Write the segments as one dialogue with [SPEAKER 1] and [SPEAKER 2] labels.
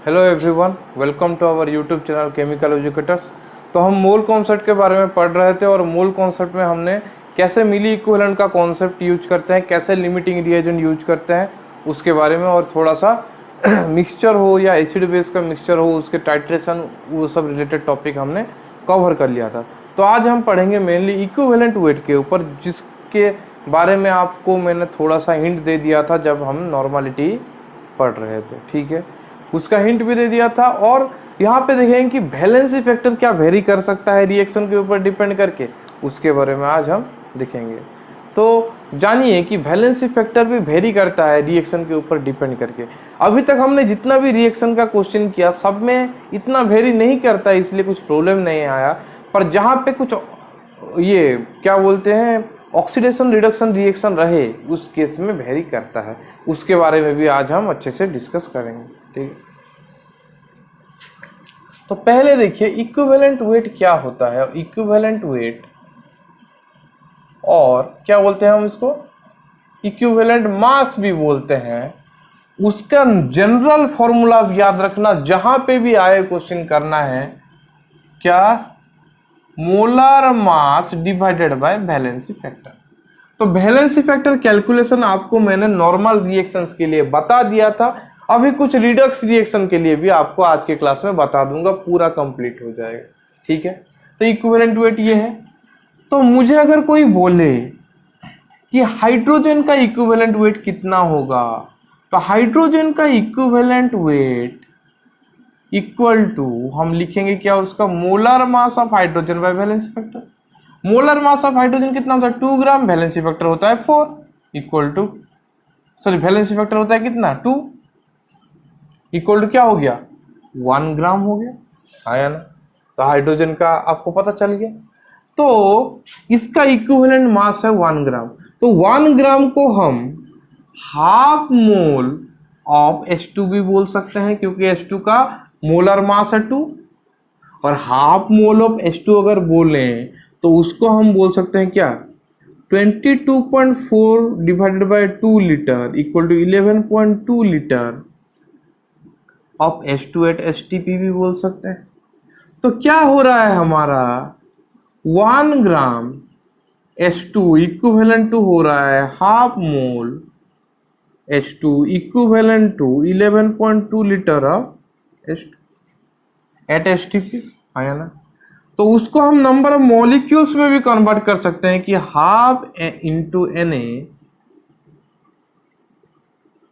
[SPEAKER 1] Hello everyone, welcome to our YouTube channel chemical educators. तो हम mole concept के बारे में पढ़ रहे थे और मोल कॉन्सेप्ट में हमने कैसे मिली इक्विवेलेंट का कॉन्सेप्ट यूज करते हैं, कैसे लिमिटिंग रिएजेंट यूज करते हैं उसके बारे में, और थोड़ा सा मिक्सचर हो या एसिड बेस का मिक्सचर हो उसके टाइट्रेशन, वो सब रिलेटेड टॉपिक हमने कवर कर लिया था। तो आज हम पढ़ेंगे मेनली इक्विवेलेंट वेट के ऊपर, जिसके बारे में आपको मैंने थोड़ा सा हिंट दे दिया था जब हम नॉर्मलिटी पढ़ रहे थे। ठीक है, उसका हिंट भी दे दिया था। और यहाँ पे देखेंगे कि वैलेंसी फैक्टर क्या वेरी कर सकता है रिएक्शन के ऊपर डिपेंड करके, उसके बारे में आज हम देखेंगे। तो जानिए कि वैलेंसी फैक्टर भी वेरी करता है रिएक्शन के ऊपर डिपेंड करके। अभी तक हमने जितना भी रिएक्शन का क्वेश्चन किया सब में इतना वेरी नहीं करता है, इसलिए कुछ प्रॉब्लम नहीं आया। पर जहाँ पे कुछ ये क्या बोलते हैं ऑक्सीडेशन रिडक्शन रिएक्शन रहे, उस केस में वेरी करता है। उसके बारे में भी आज हम अच्छे से डिस्कस करेंगे। ठीक है, तो पहले देखिए इक्विवेलेंट वेट क्या होता है। इक्विवेलेंट वेट, और क्या बोलते हैं हम इसको, इक्विवेलेंट मास भी बोलते हैं। उसका जनरल फॉर्मूला याद रखना, जहां पे भी आए क्वेश्चन करना है क्या, molar mass divided by valency factor. तो वैलेंसी फैक्टर कैलकुलेशन आपको मैंने नॉर्मल रिएक्शंस के लिए बता दिया था। अभी कुछ रिडक्स रिएक्शन के लिए भी आपको आज के क्लास में बता दूंगा, पूरा कंप्लीट हो जाएगा। ठीक है, तो इक्विवेलेंट वेट ये है। तो मुझे अगर कोई बोले कि हाइड्रोजन का इक्विवेलेंट वेट कितना होगा, तो हाइड्रोजन का इक्विवेलेंट वेट इक्वल टू हम लिखेंगे क्या, उसका molar mass of hydrogen bye valency factor. Molar mass of hydrogen कितना होता है 2 ग्राम, वैलेंसी फैक्टर होता है 4, इक्वल टू वैलेंसी फैक्टर होता है कितना 2, इक्वल टू क्या हो गया 1 ग्राम हो गया, आया ना। तो हाइड्रोजन का आपको पता चल गया। तो इसका इक्विवेलेंट मास है 1 ग्राम। तो 1 ग्राम को हम हाफ मोल ऑफ H2 भी बोल सकते हैं, क्योंकि H2 का मोलर मास है 2, और हाफ मोल ऑफ H2 अगर बोले तो उसको हम बोल सकते हैं क्या 22.4 divided by 2 litre equal to 11.2 litre of H2 at STP भी बोल सकते हैं। तो क्या हो रहा है हमारा 1 ग्राम H2 इक्विवेलेंट टू हो रहा है half mole H2 equivalent to 11.2 litre of H2 at STP, आया ना। तो उसको हम नंबर ऑफ मॉलिक्यूल्स में भी कन्वर्ट कर सकते हैं कि half into Na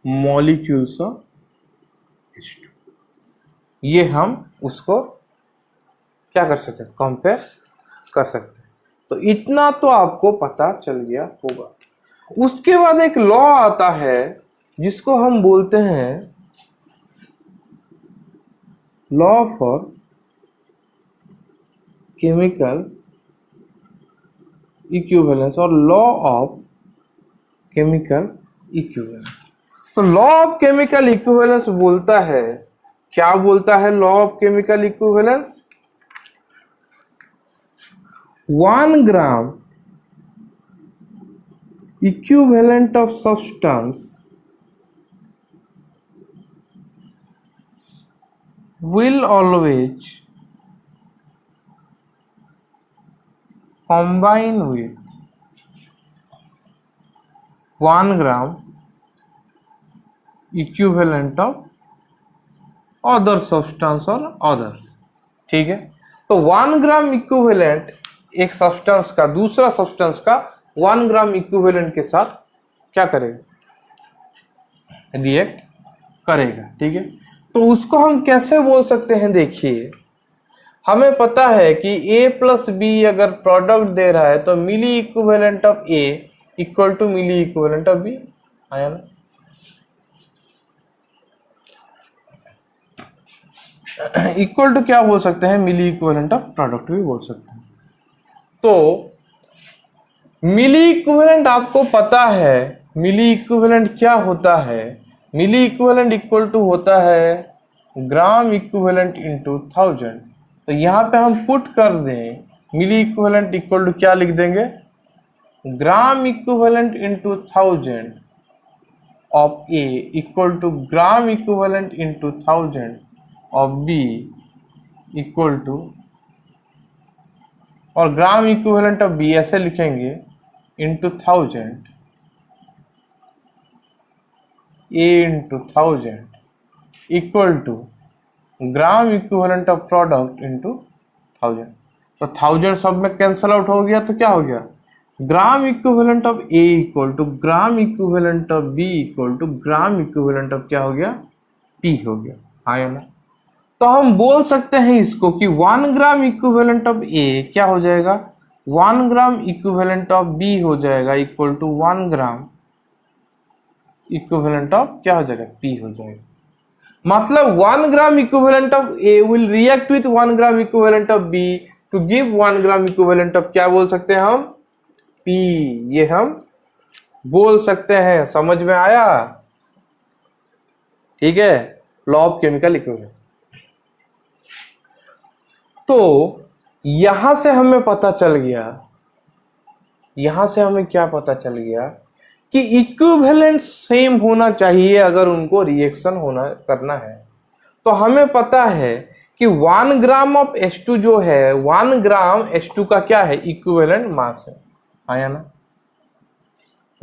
[SPEAKER 1] molecules of H2। ये हम उसको क्या कर सकते हैं, कंपेयर कर सकते हैं। तो इतना तो आपको पता चल गया होगा। उसके बाद एक लॉ आता है जिसको हम बोलते हैं लॉ फॉर केमिकल इक्विवेलेंस और लॉ ऑफ केमिकल इक्विवेलेंस। तो लॉ ऑफ केमिकल इक्विवेलेंस बोलता है, क्या बोलता है law of chemical equivalence, 1 gram equivalent of substance will always combine with 1 gram equivalent of other substance or other। ठीक है, तो 1 ग्राम इक्विवेलेंट एक सब्सटेंस का दूसरा सब्सटेंस का 1 ग्राम इक्विवेलेंट के साथ क्या करेगा, रिएक्ट करेगा। ठीक है, तो उसको हम कैसे बोल सकते हैं, देखिए हमें पता है कि A प्लस बी अगर प्रोडक्ट दे रहा है तो milliequivalent of A equal to milliequivalent of B, आया ना। इक्वल टू क्या बोल सकते हैं, मिली इक्विवेलेंट ऑफ प्रोडक्ट भी बोल सकते हैं। तो मिली इक्विवेलेंट आपको पता है, मिली इक्विवेलेंट क्या होता है, मिली इक्विवेलेंट इक्वल टू होता है ग्राम इक्विवेलेंट इंटू 1000। तो यहाँ पे हम पुट कर दें मिली इक्विवेलेंट इक्वल टू क्या लिख देंगे, gram equivalent into 1000 of A equal to gram equivalent into 1000 of B equal to, और ग्राम इक्विवेलेंट ऑफ बी ऐसे लिखेंगे into 1000, A into 1000 equal to gram equivalent of product into 1000। तो 1000 सब में cancel out हो गया, तो क्या हो गया, gram equivalent of A equal to gram equivalent of B equal to gram equivalent of क्या हो गया, पी हो गया। हाँ या ना। तो हम बोल सकते हैं इसको कि 1 ग्राम इक्विवेलेंट ऑफ ए क्या हो जाएगा, 1 ग्राम इक्विवेलेंट ऑफ बी हो जाएगा equal to 1 gram equivalent of क्या हो जाएगा, पी हो जाएगा। मतलब 1 gram equivalent of A will react with 1 gram equivalent of B to give 1 gram equivalent of क्या बोल सकते हैं हम, पी। ये हम बोल सकते हैं। समझ में आया? ठीक है, लॉ ऑफ केमिकल इक्विवेलेंस। तो यहां से हमें पता चल गया, यहां से हमें क्या पता चल गया कि इक्विवेलेंट सेम होना चाहिए अगर उनको रिएक्शन होना करना है। तो हमें पता है कि 1 ग्राम ऑफ H2 जो है, 1 ग्राम H2 का क्या है, इक्विवेलेंट मास है। आया ना,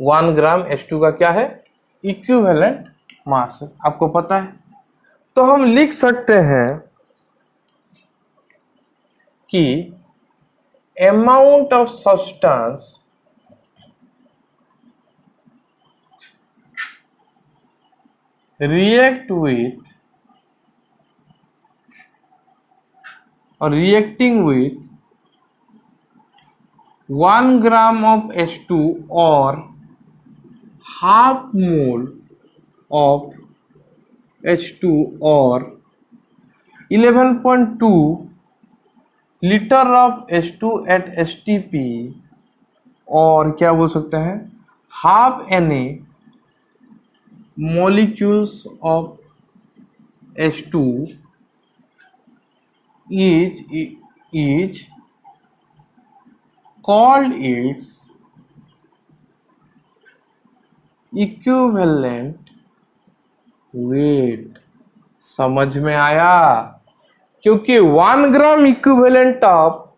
[SPEAKER 1] 1 ग्राम H2 का क्या है, इक्विवेलेंट मास है, आपको पता है। तो हम लिख सकते हैं कि amount of substance react with or reacting with 1 gram of H2 or half mole of H2 or 11.2 liter of H2 at STP, और क्या बोल सकते हैं, half Na molecules of H2 is called its equivalent weight। समझ में आया? क्योंकि 1 gram equivalent of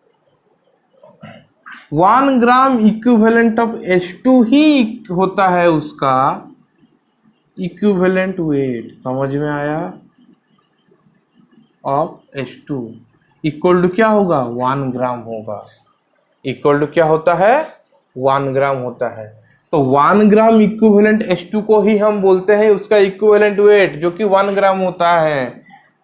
[SPEAKER 1] 1 gram equivalent of H2 ही होता है उसका इक्विवेलेंट वेट। समझ में आया? ऑफ H2 इक्वल टू क्या होगा, 1 ग्राम होगा। इक्वल टू क्या होता है, 1 ग्राम होता है। तो 1 ग्राम इक्विवेलेंट H2 को ही हम बोलते हैं उसका इक्विवेलेंट वेट, जो कि 1 ग्राम होता है।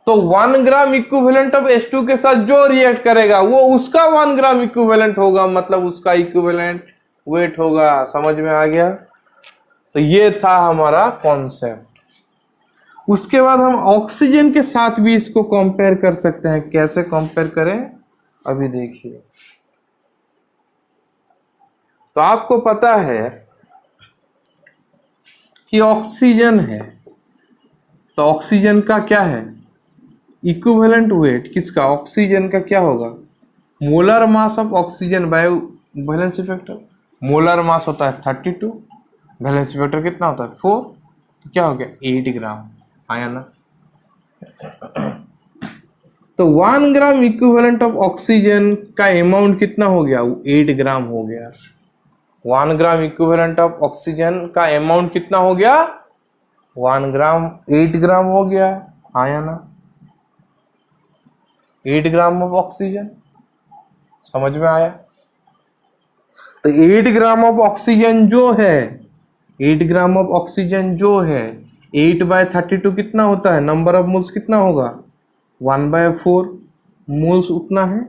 [SPEAKER 1] तो 1 ग्राम इक्विवेलेंट ऑफ H2 के साथ जो रिएक्ट करेगा वो उसका 1 ग्राम इक्विवेलेंट होगा, मतलब उसका इक्विवेलेंट वेट होगा। समझ में आ गया? तो ये था हमारा कॉन्सेप्ट। उसके बाद हम ऑक्सीजन के साथ भी इसको कंपेयर कर सकते हैं। कैसे कंपेयर करें, अभी देखिए। तो आपको पता है कि ऑक्सीजन है, तो ऑक्सीजन का क्या है, इक्विवेलेंट वेट किसका, ऑक्सीजन का क्या होगा, molar mass of oxygen by valency factor. Molar mass होता है 32, वैलेंसी फैक्टर कितना होता है 4, तो क्या हो गया 8 ग्राम। आया ना? तो 1 ग्राम इक्विवेलेंट ऑफ ऑक्सीजन का अमाउंट कितना हो गया, 8 ग्राम हो गया। 1 ग्राम इक्विवेलेंट ऑफ ऑक्सीजन का अमाउंट कितना हो गया, 1 ग्राम 8 ग्राम हो गया। आया ना? 8 ग्राम ऑफ ऑक्सीजन। समझ में आया? तो 8 ग्राम ऑफ ऑक्सीजन जो है, 8 ग्राम ऑफ ऑक्सीजन जो है, 8/32 कितना होता है, नंबर ऑफ मोल्स कितना होगा, 1/4 मोल्स उतना है।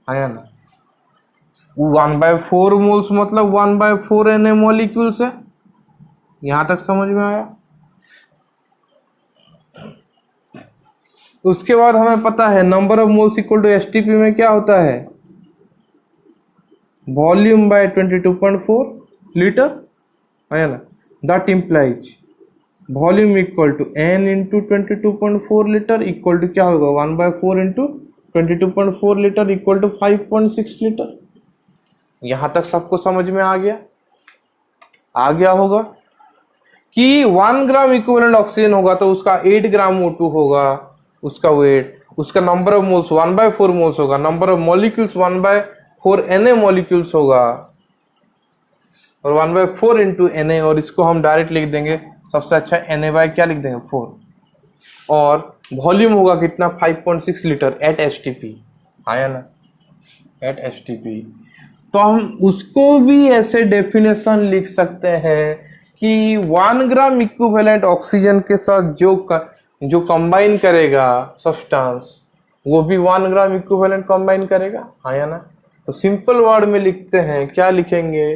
[SPEAKER 1] आया ना? 1/4 मोल्स मतलब 1/4 Na मॉलिक्यूल्स है। यहां तक समझ में आया? उसके बाद हमें पता है number of moles equal to STP में क्या होता है, वॉल्यूम बाय 22.4 लीटर। है ना? That implies volume equal to n into 22.4 litre equal to क्या होगा, 1/4 into 22.4 litre equal to 5.6 litre. यहां तक सबको समझ में आ गया? आ गया होगा कि 1 ग्राम इक्विवेलेंट ऑक्सीजन होगा तो उसका 8 ग्राम O2 होगा, उसका वेट, उसका नंबर ऑफ मोल्स 1/4 मोल्स होगा, number of molecules 1/4 Na molecules होगा, और 1/4 इंटू Na, और इसको हम डायरेक्ट लिख देंगे सबसे अच्छा Na बाय क्या लिख देंगे 4, और वॉल्यूम होगा कितना 5.6 लीटर एट STP, आया ना, एट STP। तो हम उसको भी ऐसे डेफिनेशन लिख सकते हैं कि 1 ग्राम इक्विवेलेंट ऑक्सीजन के साथ जो कंबाइन करेगा सब्सटेंस, वो भी 1 ग्राम इक्विवेलेंट कंबाइन करेगा, हाँ या ना। तो सिंपल वर्ड में लिखते हैं, क्या लिखेंगे,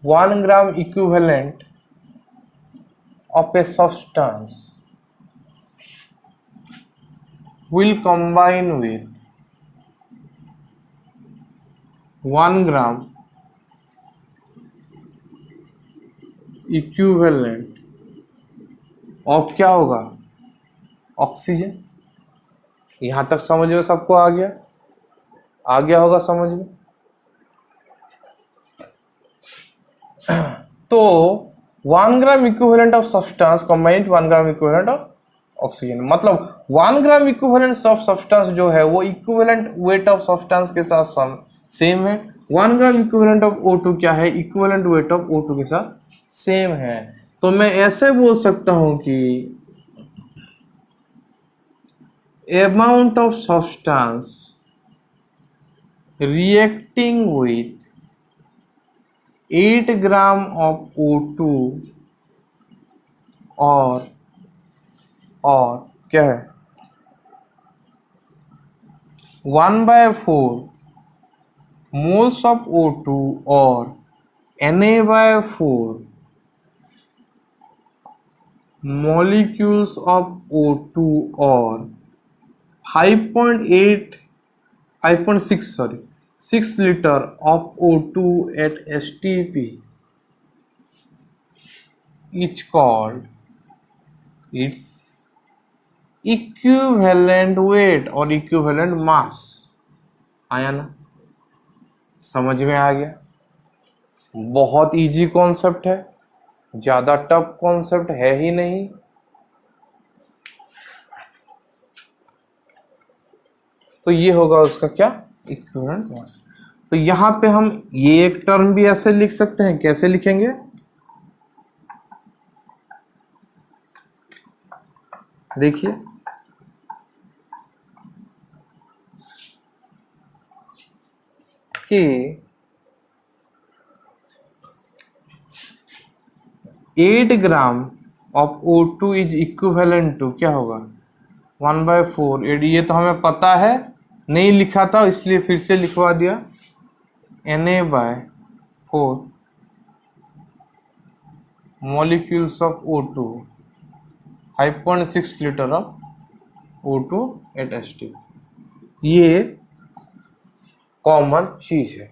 [SPEAKER 1] 1 gram equivalent of a substance will combine with 1 gram equivalent of क्या होगा, ऑक्सीजन। यहां तक समझ में सबको आ गया होगा समझ में। तो 1 gram equivalent of substance combined 1 gram equivalent of oxygen, मतलब 1 ग्राम इक्विवेलेंट ऑफ सब्सटेंस जो है वो इक्विवेलेंट वेट ऑफ सब्सटेंस के साथ सेम है। 1 ग्राम इक्विवेलेंट ऑफ O2 क्या है, इक्विवेलेंट वेट ऑफ O2 के साथ सेम है। तो मैं ऐसे बोल सकता हूं कि amount of substance reacting with 8 gram of O2 और क्या है 1/4 moles of O2 और Na/4 molecules of O2 और 6 liter of O2 at STP is called its equivalent weight और इक्विवेलेंट मास। आया ना, समझ में आ गया। बहुत इजी कॉन्सेप्ट है, ज्यादा टफ कॉन्सेप्ट है ही नहीं। तो ये होगा उसका क्या, इक्विवेलेंट मास। तो यहां पे हम ये एक टर्म भी ऐसे लिख सकते हैं, कैसे लिखेंगे, देखिए कि 8 gram of O2 is equivalent to क्या होगा 1/4। ये तो हमें पता है, नहीं लिखा था इसलिए फिर से लिखवा दिया, Na/4 molecules of O2, 5.6 litre of O2 at STP। ये कॉमन चीज है।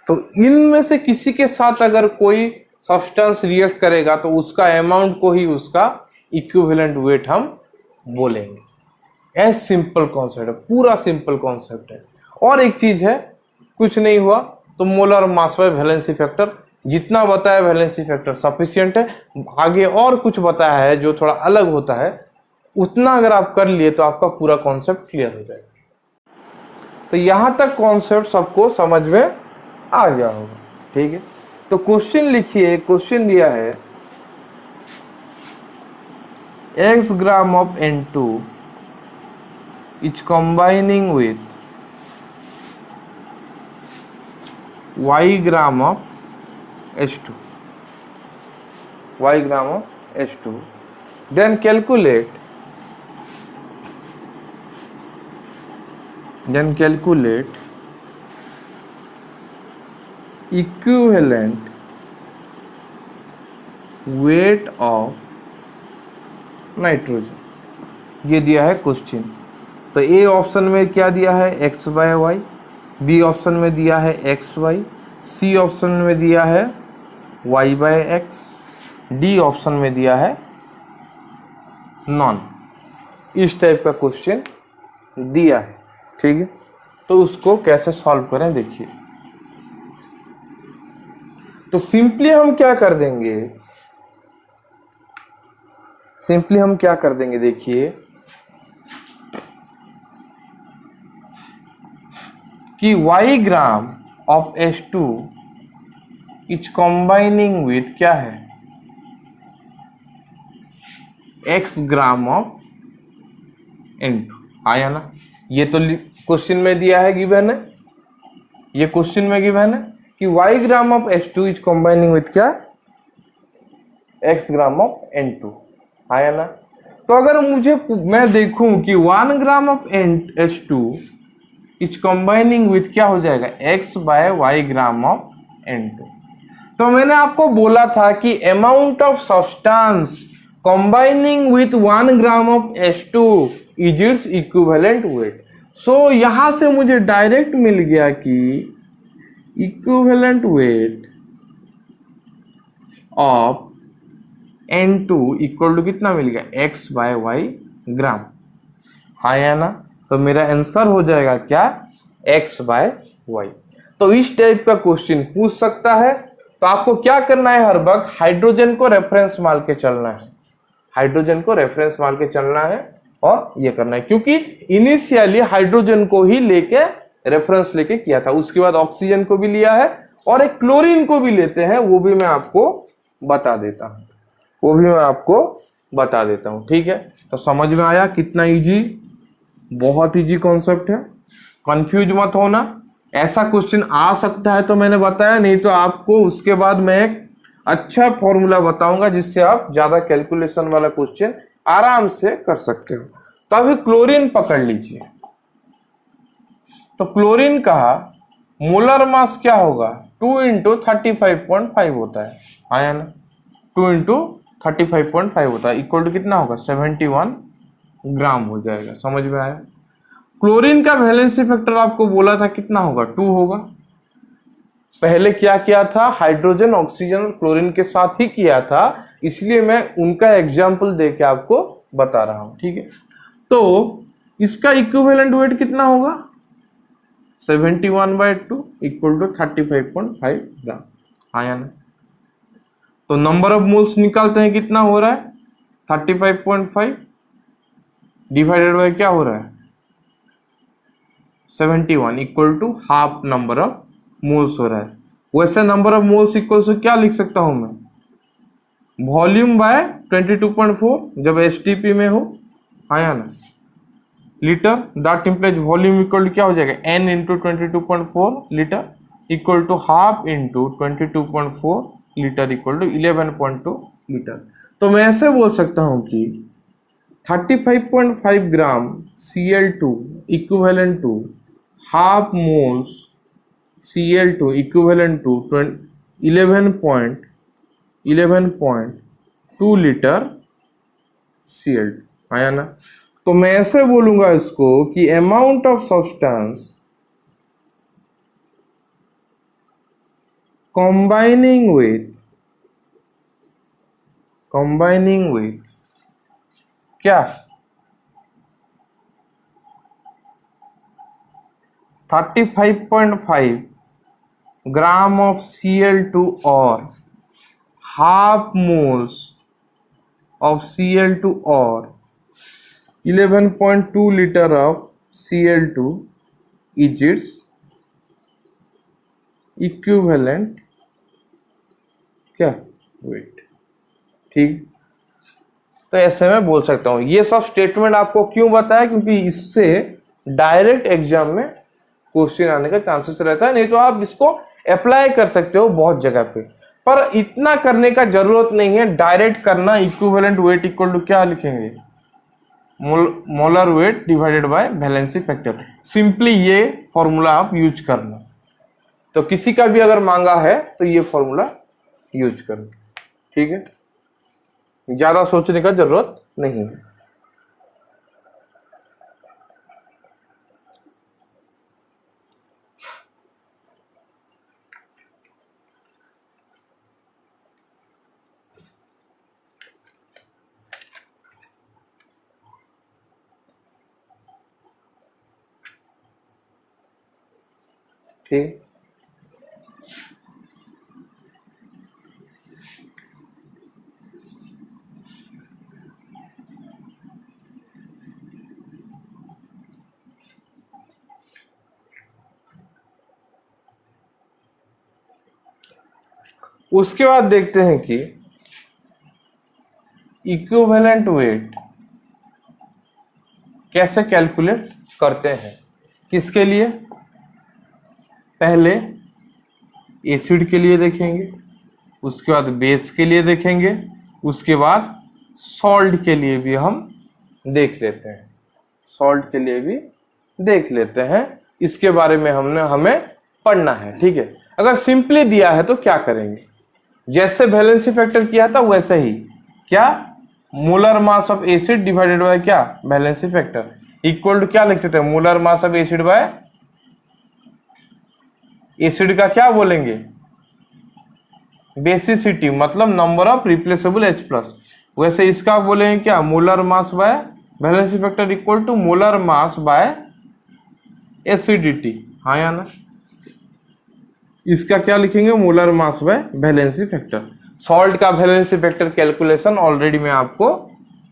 [SPEAKER 1] तो इनमें से किसी के साथ अगर कोई सब्सटेंस रिएक्ट करेगा तो उसका अमाउंट को ही उसका इक्विवेलेंट वेट हम बोलेंगे। ऐसा सिंपल कॉन्सेप्ट है, पूरा सिंपल कॉन्सेप्ट है। और एक चीज है, कुछ नहीं हुआ तो molar mass by valency factor, जितना बताया वैलेंसी फैक्टर सफिशिएंट है। आगे और कुछ बताया है जो थोड़ा अलग होता है, उतना अगर आप कर लिए तो आपका पूरा कॉन्सेप्ट क्लियर हो जाएगा। तो यहां तक कॉन्सेप्ट सबको समझ में आ गया होगा, ठीक है। तो क्वेश्चन लिखिए, क्वेश्चन दिया है X gram of N2 is combining with Y gram of H2, Y gram of H2, then calculate equivalent weight of nitrogen. ये दिया है क्वेश्चन। तो ए ऑप्शन में क्या दिया है x/y, बी ऑप्शन में दिया है xy, सी ऑप्शन में दिया है y/x, डी ऑप्शन में दिया है नॉन। इस टाइप का क्वेश्चन दिया है, ठीक है। तो उसको कैसे सॉल्व करें देखिए। तो सिंपली हम क्या कर देंगे, सिंपली हम क्या कर देंगे, देखिए कि y gram of H2 is combining with क्या है, x ग्राम ऑफ N2। आया ना, ये तो क्वेश्चन में दिया है, गिवन है, ये क्वेश्चन में गिवन है कि y gram of H2 is combining with क्या, x ग्राम ऑफ N2। आया ना, तो अगर मुझे मैं देखूं कि 1 gram of H2 is combining with क्या हो जाएगा, x by Y gram of N2। तो मैंने आपको बोला था कि amount of substance combining with 1 gram of H2 is it's equivalent weight. So यहां से मुझे डायरेक्ट मिल गया कि equivalent weight of N2 equal to कितना मिल गया, x बाय वाई ग्राम। हाँ या ना, तो मेरा आंसर हो जाएगा क्या, x बाय वाई। तो इस टाइप का क्वेश्चन पूछ सकता है। तो आपको क्या करना है, हर वक्त हाइड्रोजन को रेफरेंस मान के चलना है, हाइड्रोजन को रेफरेंस मान के चलना है और ये करना है, क्योंकि इनिशियली हाइड्रोजन को ही लेके रेफरेंस लेके किया था, उसके बाद ऑक्सीजन को भी लिया है और एक क्लोरीन को भी लेते हैं, वो भी मैं आपको बता देता हूं, वो भी मैं आपको बता देता हूं। ठीक है, तो समझ में आया कितना इजी, बहुत इजी कॉन्सेप्ट है, कंफ्यूज मत होना। ऐसा क्वेश्चन आ सकता है तो मैंने बताया, नहीं तो आपको उसके बाद मैं एक अच्छा फॉर्मूला बताऊंगा जिससे आप ज्यादा कैलकुलेशन वाला क्वेश्चन आराम से कर सकते हो। तो अभी क्लोरीन पकड़ लीजिए। तो क्लोरीन का मोलर मास क्या होगा, 2 इंटू 35.5 होता है। आया ना, 2 इंटू 35.5 होता है, इक्वल टू कितना होगा, 71 ग्राम हो जाएगा। समझ में आया। क्लोरीन का वैलेंसी फैक्टर आपको बोला था कितना होगा, 2 होगा। पहले क्या किया था, हाइड्रोजन ऑक्सीजन और क्लोरीन के साथ ही किया था, इसलिए मैं उनका एग्जाम्पल दे के आपको बता रहा हूं। ठीक है, तो इसका इक्विवेलेंट वेट कितना होगा, 71/2 इक्वल टू 35.5 ग्राम। आया ना, तो नंबर ऑफ मोल्स निकालते हैं, कितना हो रहा है 35.5 डिवाइडेड बाय क्या हो रहा है 71 equal to half number of moles हो रहा है। वैसे नंबर ऑफ मोल्स इक्वल से क्या लिख सकता हूं मैं, वॉल्यूम बाय 22.4 जब एसटीपी में हो। आया ना, litre, that implies volume equal to क्या हो जाएगा, n into 22.4 litre equal to half into 22.4 litre equal to 11.2 litre. तो मैं ऐसे बोल सकता हूं कि 35.5 gram Cl2 equivalent to half moles Cl2 equivalent to 11.2 litre Cl2। आया ना, तो मैं ऐसे बोलूंगा इसको कि amount of substance combining with क्या 35.5 ग्राम ऑफ Cl2 और हाफ मोल्स ऑफ Cl2 और 11.2 litre of Cl2 is it's equivalent क्या वेट। ठीक, तो ऐसे में बोल सकता हूं। ये सब स्टेटमेंट आपको क्यों बताया, क्योंकि इससे डायरेक्ट एग्जाम में क्वेश्चन आने का चांसेस रहता है, नहीं तो आप इसको अप्लाई कर सकते हो बहुत जगह पे, पर इतना करने का जरूरत नहीं है। डायरेक्ट करना, इक्विवेलेंट वेट इक्वल टू क्या लिखेंगे, molar weight divided by valency factor. Simply ये फॉर्मूला आप यूज करना। तो किसी का भी अगर मांगा है तो ये फॉर्मूला यूज करना। ठीक है, ज्यादा सोचने का जरूरत नहीं है। ठीक, उसके बाद देखते हैं कि इक्विवेलेंट वेट कैसे कैलकुलेट करते हैं। किसके लिए? पहले एसिड के लिए देखेंगे, उसके बाद बेस के लिए देखेंगे, उसके बाद सॉल्ट के लिए भी हम देख लेते हैं। सॉल्ट के लिए भी देख लेते हैं, इसके बारे में हमें पढ़ना है। ठीक है, अगर सिंपली दिया है तो क्या करेंगे, जैसे वैलेंसी फैक्टर किया था वैसे ही, क्या, molar mass of acid divided by क्या, वैलेंसी फैक्टर, इक्वल टू क्या लिख सकते हैं, molar mass of acid by acid का क्या बोलेंगे, बेसिसिटी, मतलब number of replaceable H plus. वैसे इसका बोलेंगे क्या, molar mass by valency factor equal to molar mass by acidity. हाँ या ना? इसका क्या लिखेंगे, molar mass by valency factor. Salt का वैलेंसी फैक्टर कैलकुलेशन ऑलरेडी मैं आपको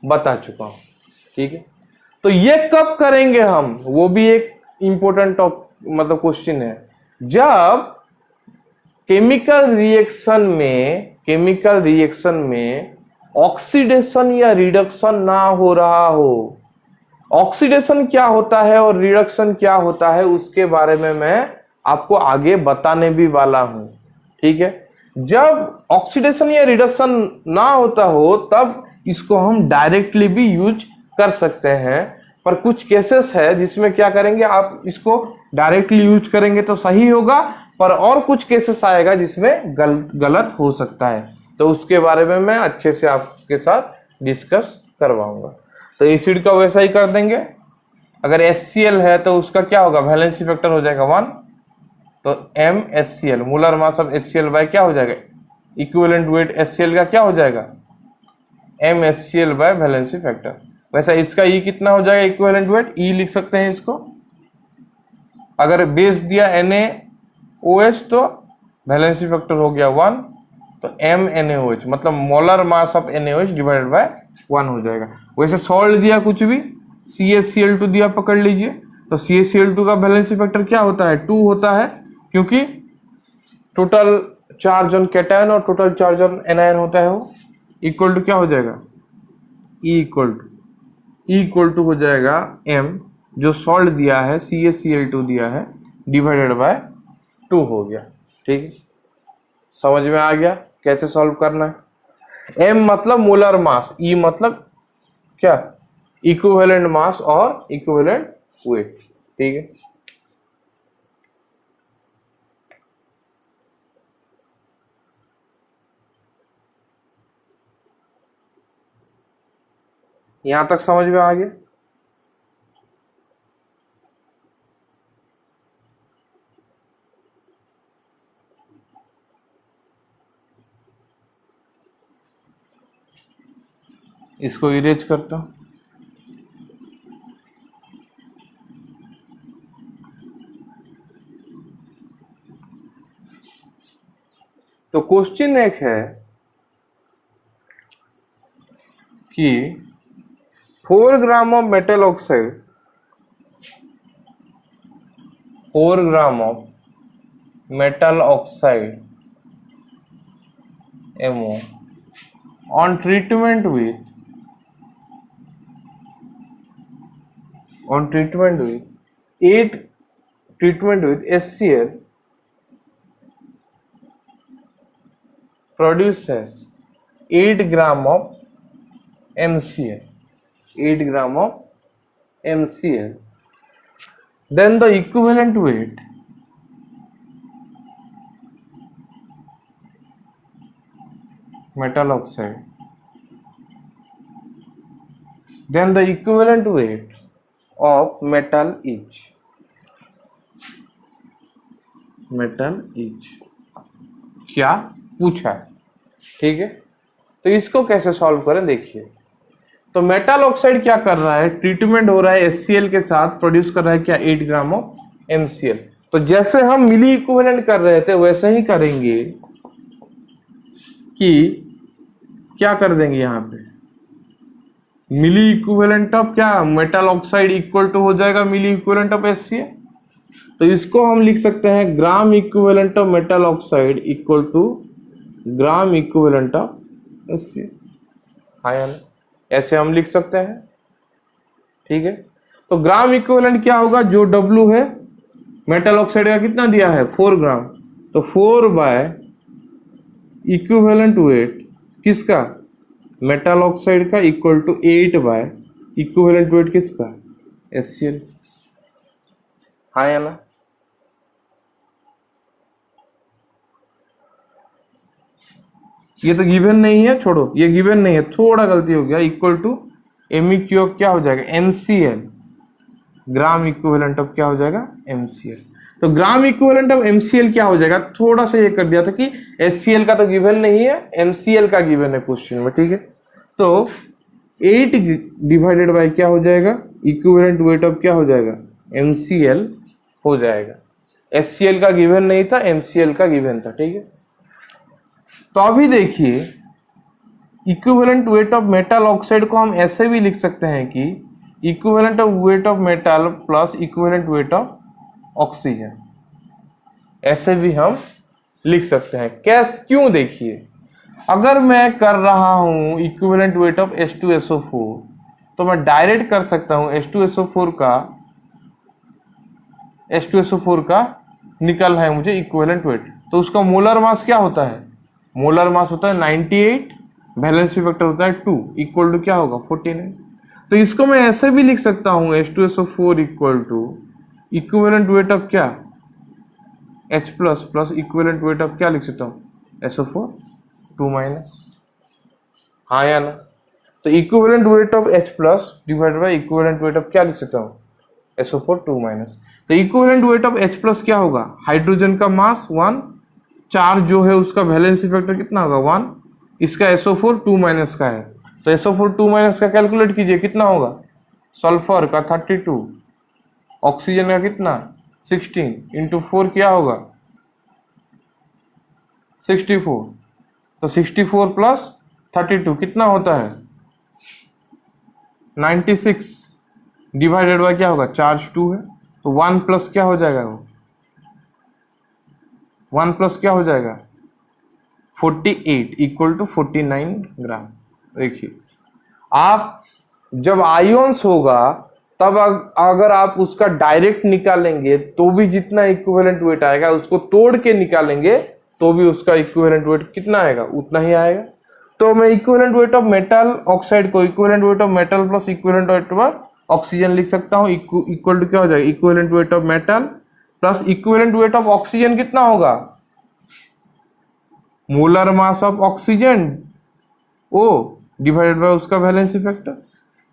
[SPEAKER 1] बता चुका हूं। ठीक है, तो ये कब करेंगे हम, वो भी एक इंपॉर्टेंट मतलब क्वेश्चन है। जब केमिकल रिएक्शन में ऑक्सीडेशन या रिडक्शन ना हो रहा हो। ऑक्सीडेशन क्या होता है और रिडक्शन क्या होता है उसके बारे में मैं आपको आगे बताने भी वाला हूं। ठीक है, जब ऑक्सीडेशन या रिडक्शन ना होता हो तब इसको हम डायरेक्टली भी यूज कर सकते हैं, पर कुछ केसेस है जिसमें क्या करेंगे, आप इसको डायरेक्टली यूज करेंगे तो सही होगा, पर और कुछ केसेस आएगा जिसमें गलत हो सकता है, तो उसके बारे में मैं अच्छे से आपके साथ डिस्कस करवाऊंगा। तो एसिड का वैसा ही कर देंगे। अगर HCl है तो उसका क्या होगा, वैलेंसी फैक्टर हो जाएगा 1, तो MHCl, molar mass of HCl by क्या हो जाएगा, इक्विवेलेंट वेट HCl का क्या हो जाएगा, MHCl बाय वैलेंसी फैक्टर। वैसा इसका E कितना हो जाएगा, इक्विवेलेंट वेट, E लिख सकते हैं इसको। अगर बेस दिया NaOH तो वैलेंसी फैक्टर हो गया 1, तो MnAOH मतलब molar mass of NaOH divided by 1 हो जाएगा। वैसे सॉल्ट दिया कुछ भी, CaCl2 दिया, पकड़ लीजिए, तो CaCl2 का वैलेंसी फैक्टर क्या होता है, 2 होता है, क्योंकि टोटल चार्ज ऑन कैटायन और टोटल चार्ज ऑन एनायन होता है, वो इक्वल टू क्या हो जाएगा, E इक्वल टू हो जाएगा M, जो सॉल्ट दिया है CaCl2 दिया है, डिवाइडेड बाय 2 हो गया। ठीक है, समझ में आ गया कैसे सॉल्व करना है। M मतलब मोलर मास, E मतलब क्या, इक्विवेलेंट मास और इक्विवेलेंट वेट। ठीक है, यहां तक समझ में आ गया। इसको इरेज करता हूं। तो क्वेश्चन एक है कि 4 gram of metal oxide, 4 gram of metal oxide MO on treatment with 8 treatment with HCl produces 8 gram of MCl, 8 gram of MCl, then the equivalent weight metal oxide, then the equivalent weight of metal is क्या पूछा है। ठीक है, तो इसको कैसे solve करें देखिए। तो मेटल ऑक्साइड क्या कर रहा है, ट्रीटमेंट हो रहा है HCl के साथ, प्रोड्यूस कर रहा है क्या, 8 ग्राम ऑफ MCl। तो जैसे हम मिली इक्विवेलेंट कर रहे थे वैसे ही करेंगे कि क्या कर देंगे, यहाँ पे मिली इक्विवेलेंट ऑफ क्या, मेटल ऑक्साइड इक्वल टू हो जाएगा मिली इक्विवेलेंट ऑफ HCl। तो इसको हम लिख सकते हैं gram equivalent of metal oxide equal to gram equivalent of HCl। हाँ या नहीं, ऐसे हम लिख सकते हैं। ठीक है, तो ग्राम इक्विवेलेंट क्या होगा, जो W है मेटल ऑक्साइड का कितना दिया है 4 ग्राम, तो 4 बाय इक्विवेलेंट वेट किसका, मेटल ऑक्साइड का, equal to 8 by equivalent weight किसका, HCl। हाँ या ना, ये तो गिवन नहीं है, छोड़ो ये गिवन नहीं है, थोड़ा गलती हो गया, इक्वल टू MEQ क्या हो जाएगा MCl, ग्राम इक्विवेलेंट ऑफ क्या हो जाएगा MCl। तो ग्राम इक्विवेलेंट ऑफ MCl क्या हो जाएगा, थोड़ा सा ये कर दिया था कि HCl का तो गिवन नहीं है, MCl का गिवन है क्वेश्चन में। ठीक है, तो 8 डिवाइडेड बाय क्या हो जाएगा, इक्विवेलेंट वेट ऑफ क्या हो जाएगा MCl हो जाएगा। HCl का गिवन नहीं था, MCl का गिवन था। ठीक है, तो अभी देखिए equivalent weight of metal oxide को हम ऐसे भी लिख सकते हैं कि equivalent of weight of metal plus equivalent weight of oxygen, ऐसे भी हम लिख सकते हैं। कैसे, क्यों, देखिए अगर मैं कर रहा हूं इक्विवेलेंट वेट ऑफ H2SO4 तो मैं डायरेक्ट कर सकता हूं H2SO4 का निकल है मुझे इक्विवेलेंट वेट, तो उसका मोलर मास क्या होता है, मोलर मास होता है 98, वैलेंसी फैक्टर होता है 2, इक्वल टू क्या होगा 49। तो इसको मैं ऐसे भी लिख सकता हूं H2SO4 equal to equivalent weight of क्या H plus plus equivalent weight of क्या लिख सकता हूं SO4 2 माइनस। हाँ या ना, तो equivalent weight of H plus divide by equivalent weight of क्या लिख सकता हूं SO4 2 माइनस। तो equivalent weight of H plus क्या होगा, हाइड्रोजन का मास 1, चार्ज जो है उसका वैलेंसी फैक्टर कितना होगा 1, इसका SO4 2 माइनस का है, तो SO4 2 माइनस का कैलकुलेट कीजिए कितना होगा, सल्फर का 32, ऑक्सीजन का कितना 16 इंटू 4 क्या होगा 64, तो 64 प्लस 32 कितना होता है 96, डिवाइडेड बाय क्या होगा, चार्ज 2 है, तो 1 प्लस क्या हो जाएगा, वो 1 प्लस क्या हो जाएगा 48 इक्वल टू 49 ग्राम। देखिए आप जब आयोन्स होगा तब अगर आप उसका डायरेक्ट निकालेंगे तो भी जितना इक्विवेलेंट वेट आएगा, उसको तोड़ के निकालेंगे तो भी उसका इक्विवेलेंट वेट कितना आएगा, उतना ही आएगा। तो मैं equivalent weight of metal oxide को equivalent weight of metal plus equivalent weight of oxygen लिख सकता हूं, इक्वल टू क्या हो जाएगा, equivalent weight of metal plus equivalent weight of oxygen कितना होगा, molar mass of oxygen O divided by उसका valency factor,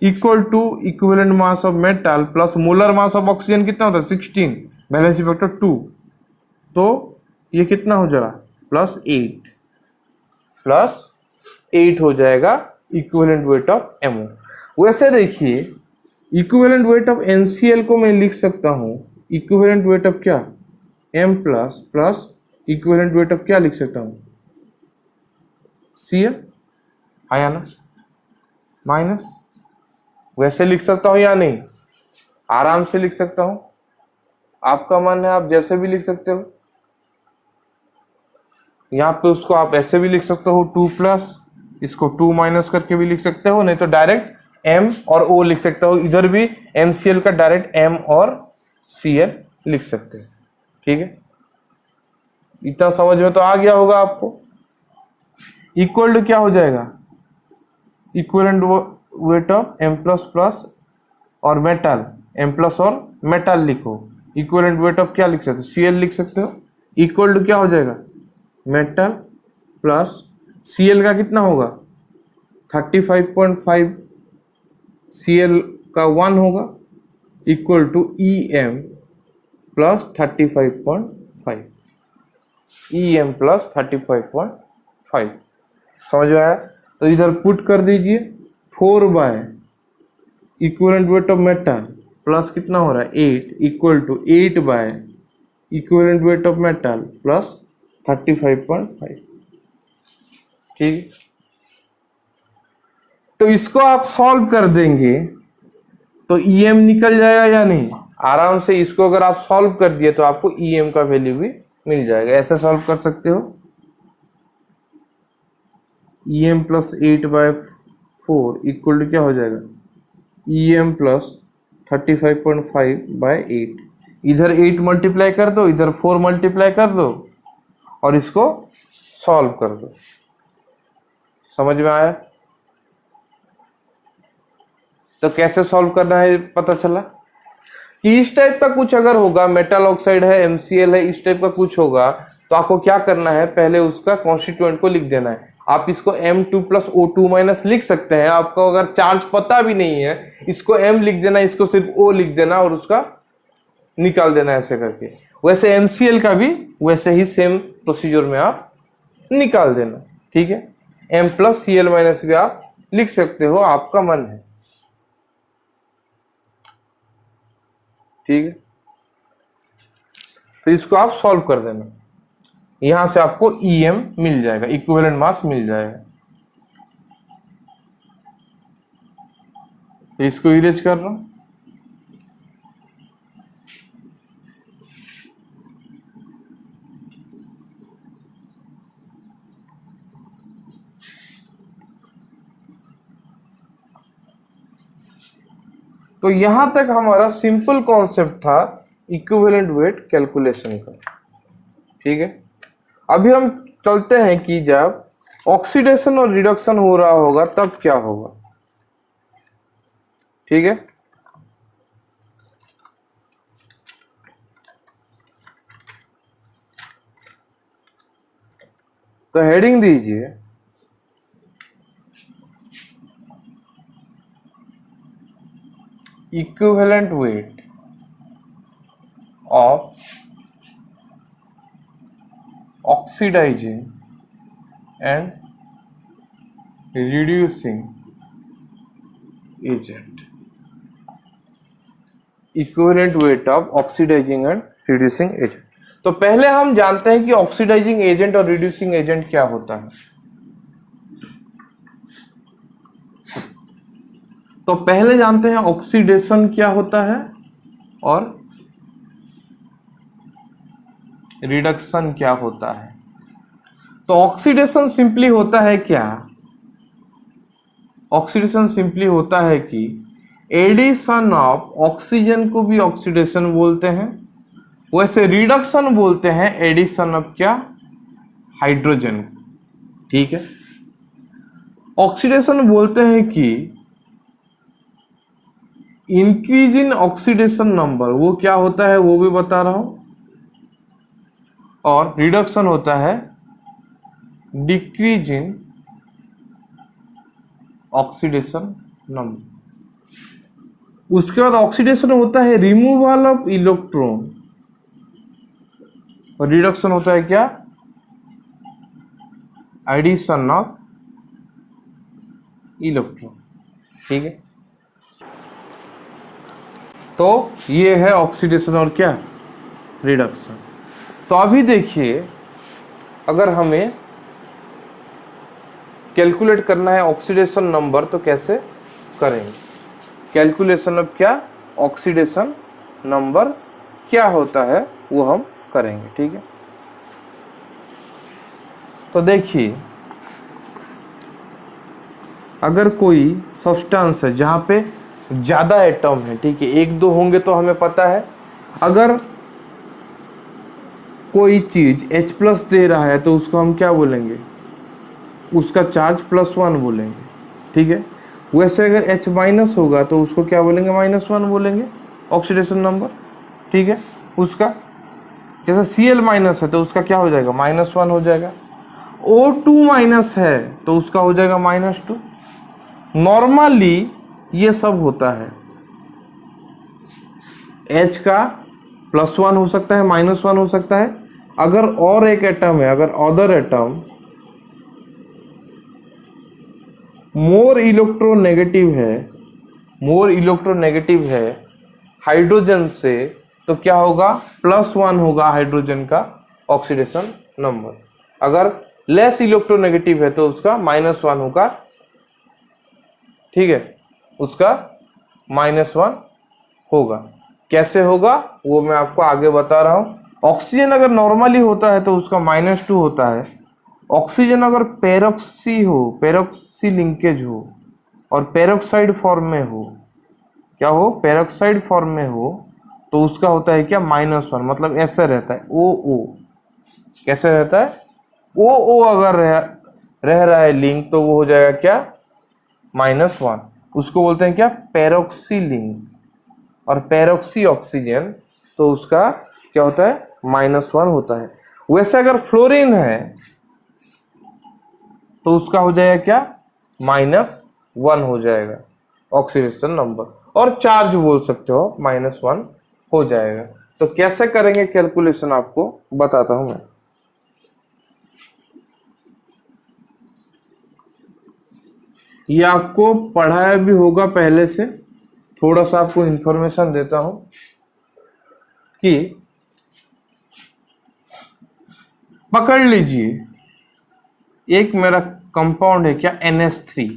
[SPEAKER 1] equal to equivalent mass of metal plus molar mass of oxygen कितना होता है 16, valency factor 2, तो ये कितना हो जाएगा प्लस 8 हो जाएगा इक्विवेलेंट वेट ऑफ MO। वैसे देखिए इक्विवेलेंट वेट ऑफ NCl को मैं लिख सकता हूं इक्विवेलेंट वेट ऑफ क्या M plus plus equivalent weight of क्या लिख सकता हूं Cl, आया ना, माइनस, वैसे लिख सकता हूं या नहीं, आराम से लिख सकता हूं, आपका मन है आप जैसे भी लिख सकते हो। यहाँ पे उसको आप ऐसे भी लिख सकते हो 2 प्लस, इसको 2 माइनस करके भी लिख सकते हो, नहीं तो डायरेक्ट M और O लिख सकते हो, इधर भी MCl का डायरेक्ट M और Cl लिख सकते हो। ठीक है, इतना समझ में तो आ गया होगा आपको। इक्वल टू क्या हो जाएगा, equivalent weight of M plus plus और मेटल, M प्लस और मेटल लिखो, इक्विवेलेंट वेट ऑफ क्या लिख सकते हो Cl लिख सकते हो, इक्वल टू क्या हो जाएगा मेटल प्लस Cl का कितना होगा 35.5, Cl का 1 होगा, equal to Em plus 35.5, Em plus 35.5, समझ में आया। तो इधर पुट कर दीजिए 4 by equivalent weight of metal plus कितना हो रहा है 8, equal to 8 by equivalent weight of metal plus 35.5। ठीक, तो इसको आप सॉल्व कर देंगे तो Em निकल जाएगा या नहीं, आराम से इसको अगर आप सॉल्व कर दिए तो आपको Em का वैल्यू भी मिल जाएगा। ऐसे सॉल्व कर सकते हो, EM प्लस 8/4 इक्वल टू क्या हो जाएगा, EM प्लस 35.5/8। इधर 8 मल्टीप्लाई कर दो, इधर 4 मल्टीप्लाई कर दो और इसको सॉल्व कर दो। समझ में आया? तो कैसे सॉल्व करना है पता चला कि इस टाइप का कुछ अगर होगा, मेटल ऑक्साइड है, MCl है, इस टाइप का कुछ होगा, तो आपको क्या करना है, पहले उसका कॉन्स्टिट्यूएंट को लिख देना है। आप इसको M2 प्लस O2 माइनस लिख सकते हैं। आपको अगर चार्ज पता भी नहीं है, इसको M लिख देना, इसको सिर्फ O लिख देना और उसका निकाल देना ऐसे करके। वैसे MCl का भी वैसे ही सेम प्रोसीजर में आप निकाल देना, ठीक है। M प्लस Cl माइनस भी आप लिख सकते हो, आपका मन है, ठीक है। तो इसको आप सॉल्व कर देना, यहां से आपको EM मिल जाएगा, इक्विवेलेंट मास मिल जाएगा। तो इसको इरेज कर रहा हूं। तो यहां तक हमारा सिंपल कॉन्सेप्ट था इक्विवेलेंट वेट कैलकुलेशन का, ठीक है। अभी हम चलते हैं कि जब ऑक्सीडेशन और रिडक्शन हो रहा होगा तब क्या होगा, ठीक है। तो हेडिंग दीजिए equivalent weight of oxidizing and reducing agent. Equivalent weight of oxidizing and reducing agent. तो पहले हम जानते हैं कि ऑक्सीडाइजिंग एजेंट और रिड्यूसिंग एजेंट क्या होता है। तो पहले जानते हैं ऑक्सीडेशन क्या होता है और रिडक्शन क्या होता है। तो ऑक्सीडेशन सिंपली होता है क्या, ऑक्सीडेशन सिंपली होता है कि एडिशन ऑफ ऑक्सीजन को भी ऑक्सीडेशन बोलते हैं, वैसे रिडक्शन बोलते हैं एडिशन ऑफ क्या, हाइड्रोजन, ठीक है। ऑक्सीडेशन बोलते हैं कि इंक्रीज इन ऑक्सीडेशन नंबर, वो क्या होता है वो भी बता रहा हूं, और रिडक्शन होता है डिक्रीज इन ऑक्सीडेशन नंबर। उसके बाद ऑक्सीडेशन होता है रिमूवल ऑफ इलेक्ट्रॉन और रिडक्शन होता है क्या, एडिशन ऑफ इलेक्ट्रॉन, ठीक है। तो ये है ऑक्सीडेशन और क्या, रिडक्शन। तो अभी देखिए, अगर हमें कैलकुलेट करना है ऑक्सीडेशन नंबर तो कैसे करेंगे। कैलकुलेशन ऑफ क्या, ऑक्सीडेशन नंबर क्या होता है वो हम करेंगे, ठीक है। तो देखिए, अगर कोई सब्सटेंस है जहां पे ज्यादा एटम है, ठीक है, 1-2 होंगे तो हमें पता है। अगर कोई चीज H+ दे रहा है तो उसको हम क्या बोलेंगे, उसका चार्ज +1 बोलेंगे, ठीक है। वैसे अगर H- होगा तो उसको क्या बोलेंगे, -1 बोलेंगे ऑक्सीडेशन नंबर, ठीक है। उसका जैसे Cl- है तो उसका क्या हो जाएगा, -1 हो जाएगा। O2- है तो उसका हो जाएगा -2। नॉर्मली ये सब होता है, H का +1 हो सकता है, -1 हो सकता है। अगर और एक एटम है, अगर अदर एटम मोर इलेक्ट्रोनेगेटिव है, मोर इलेक्ट्रोनेगेटिव है हाइड्रोजन से, तो क्या होगा, +1 होगा हाइड्रोजन का ऑक्सीडेशन नंबर। अगर लेस इलेक्ट्रोनेगेटिव है तो उसका -1 होगा, ठीक है, उसका -1 होगा। कैसे होगा वो मैं आपको आगे बता रहा हूं। ऑक्सीजन अगर नॉर्मली होता है तो उसका -2 होता है, ऑक्सीजन अगर पेरोक्सी हो, पेरोक्सी लिंकेज हो और पेरोक्साइड फॉर्म में हो, क्या हो, पेरोक्साइड फॉर्म में हो, तो उसका होता है क्या, -1, मतलब ऐसे रहता है ओ ओ। कैसे रहता है, ओ ओ अगर रह रहा है लिंक तो वो हो जाएगा क्या, -1। उसको बोलते हैं क्या, पेरोक्सी लिंक। और पेरोक्सी ऑक्सीजन तो उसका क्या होता है, -1 होता है। वैसे अगर फ्लोरीन है तो उसका हो जाएगा क्या, -1 हो जाएगा ऑक्सीडेशन नंबर, और चार्ज बोल सकते हो, -1 हो जाएगा। तो कैसे करेंगे कैलकुलेशन आपको बताता हूं मैं। ये आपको पढ़ाया भी होगा पहले से, थोड़ा सा आपको इंफॉर्मेशन देता हूं कि पकड़ लीजिए एक मेरा कंपाउंड है क्या, NH3।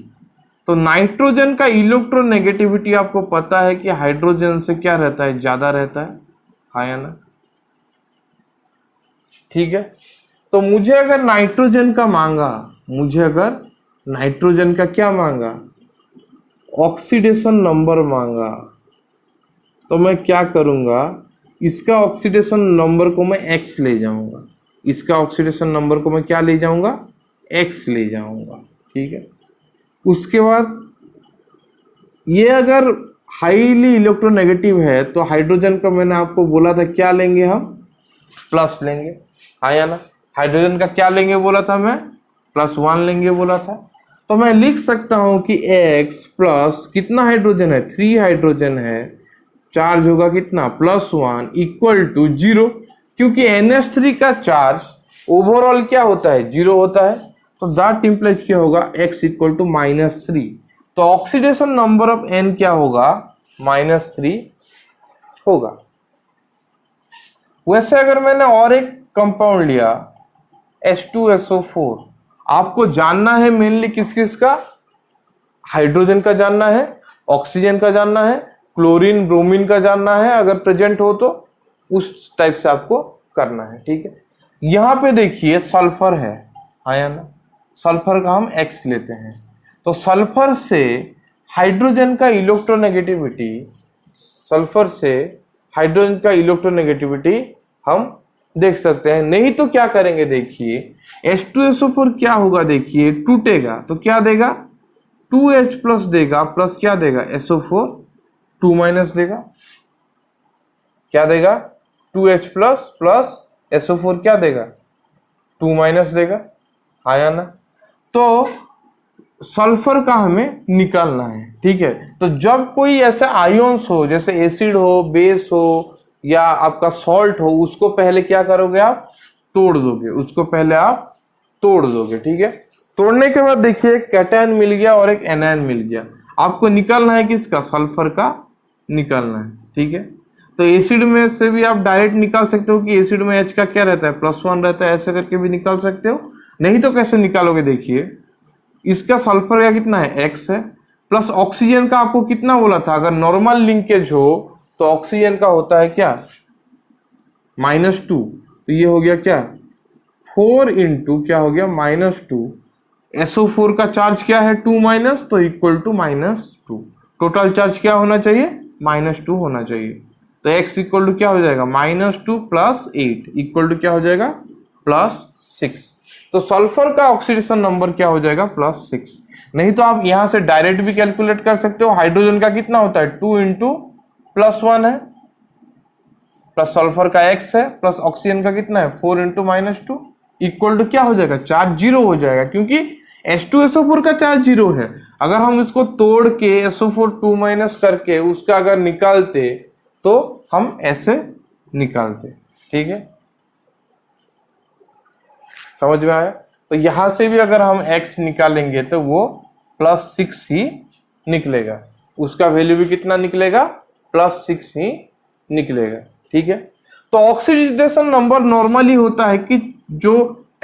[SPEAKER 1] तो नाइट्रोजन का इलेक्ट्रोनेगेटिविटी आपको पता है कि हाइड्रोजन से क्या रहता है, ज्यादा रहता है, हाँ या ना, ठीक है। तो मुझे अगर नाइट्रोजन का मांगा, मुझे अगर नाइट्रोजन का क्या मांगा, ऑक्सीडेशन नंबर मांगा, तो मैं क्या करूंगा, इसका ऑक्सीडेशन नंबर को मैं x ले जाऊंगा, इसका ऑक्सीडेशन नंबर को मैं क्या ले जाऊंगा, x ले जाऊंगा, ठीक है। उसके बाद ये अगर हाईली इलेक्ट्रोनेगेटिव है तो हाइड्रोजन का मैंने आपको बोला था क्या लेंगे हम, प्लस लेंगे, हाँ या ना। हाइड्रोजन का क्या लेंगे बोला था मैं, +1 लेंगे बोला था। तो मैं लिख सकता हूं कि x प्लस कितना हाइड्रोजन है, 3 हाइड्रोजन है, चार्ज होगा कितना, +1 इक्वल टू 0, क्योंकि NH3 का चार्ज ओवरऑल क्या होता है, 0 होता है। तो दैट इंप्लाइज क्या होगा, x इक्वल टू -3। तो ऑक्सीडेशन नंबर ऑफ N क्या होगा, -3 होगा। वैसे अगर मैंने और एक कंपाउंड लिया H2SO4, आपको जानना है मेनली किस किस का, हाइड्रोजन का जानना है, ऑक्सीजन का जानना है, क्लोरीन ब्रोमीन का जानना है, अगर प्रेजेंट हो तो उस टाइप से आपको करना है, ठीक है। यहां पे देखिए सल्फर है, हाँ या ना, सल्फर का हम X लेते हैं। तो सल्फर से हाइड्रोजन का इलेक्ट्रोनेगेटिविटी, सल्फर से हाइड्रोजन का इलेक्ट्रोनेगेटिविटी हम देख सकते हैं। नहीं तो क्या करेंगे, देखिए H2SO4 क्या होगा, देखिए टूटेगा तो क्या देगा, 2H प्लस देगा, प्लस क्या देगा, SO4 2- देगा, क्या देगा, 2H प्लस प्लस SO4 क्या देगा, 2- देगा, हाँ या ना। तो सल्फर का हमें निकालना है, ठीक है। तो जब कोई ऐसे आयोन्स हो, जैसे एसिड हो, बेस हो या आपका सॉल्ट हो, उसको पहले क्या करोगे आप, तोड़ दोगे, उसको पहले आप तोड़ दोगे, ठीक है। तोड़ने के बाद देखिए एक कैटायन मिल गया और एक एनायन मिल गया, आपको निकालना है किसका, सल्फर का निकालना है, ठीक है। तो एसिड में से भी आप डायरेक्ट निकाल सकते हो कि एसिड में H का क्या रहता है, +1 रहता है, ऐसे करके भी निकाल सकते हो। नहीं तो कैसे निकालोगे, देखिए इसका सल्फर का कितना है, X है, प्लस ऑक्सीजन का आपको कितना बोला था, अगर नॉर्मल लिंकेज हो तो ऑक्सीजन का होता है क्या, -2। तो ये हो गया क्या, 4 इंटू क्या हो गया, -2। SO4 का चार्ज क्या है, 2- तो इक्वल टू -2। टोटल चार्ज क्या होना चाहिए, -2 होना चाहिए। तो x इक्वल टू क्या हो जाएगा, -2 प्लस 8 इक्वल टू क्या हो जाएगा, +6। तो सल्फर का ऑक्सीडेशन नंबर क्या हो जाएगा, +6। नहीं तो आप यहां से डायरेक्ट भी कैलकुलेट कर सकते हो। हाइड्रोजन का कितना होता है, 2 इंटू +1 है, प्लस सल्फर का x है, प्लस ऑक्सीजन का कितना है, 4 इंटू -2 इक्वल टू क्या हो जाएगा, चार्ज 0 हो जाएगा, क्योंकि H2SO4 का चार्ज 0 है। अगर हम इसको तोड़ के SO4 2- करके उसका अगर निकालते तो हम ऐसे निकालते, ठीक है, समझ में आया। तो यहां से भी अगर हम x निकालेंगे तो वो +6 ही निकलेगा, उसका वैल्यू भी कितना निकलेगा, +6 ही निकलेगा, ठीक है। तो ऑक्सीडेशन नंबर नॉर्मली होता है कि जो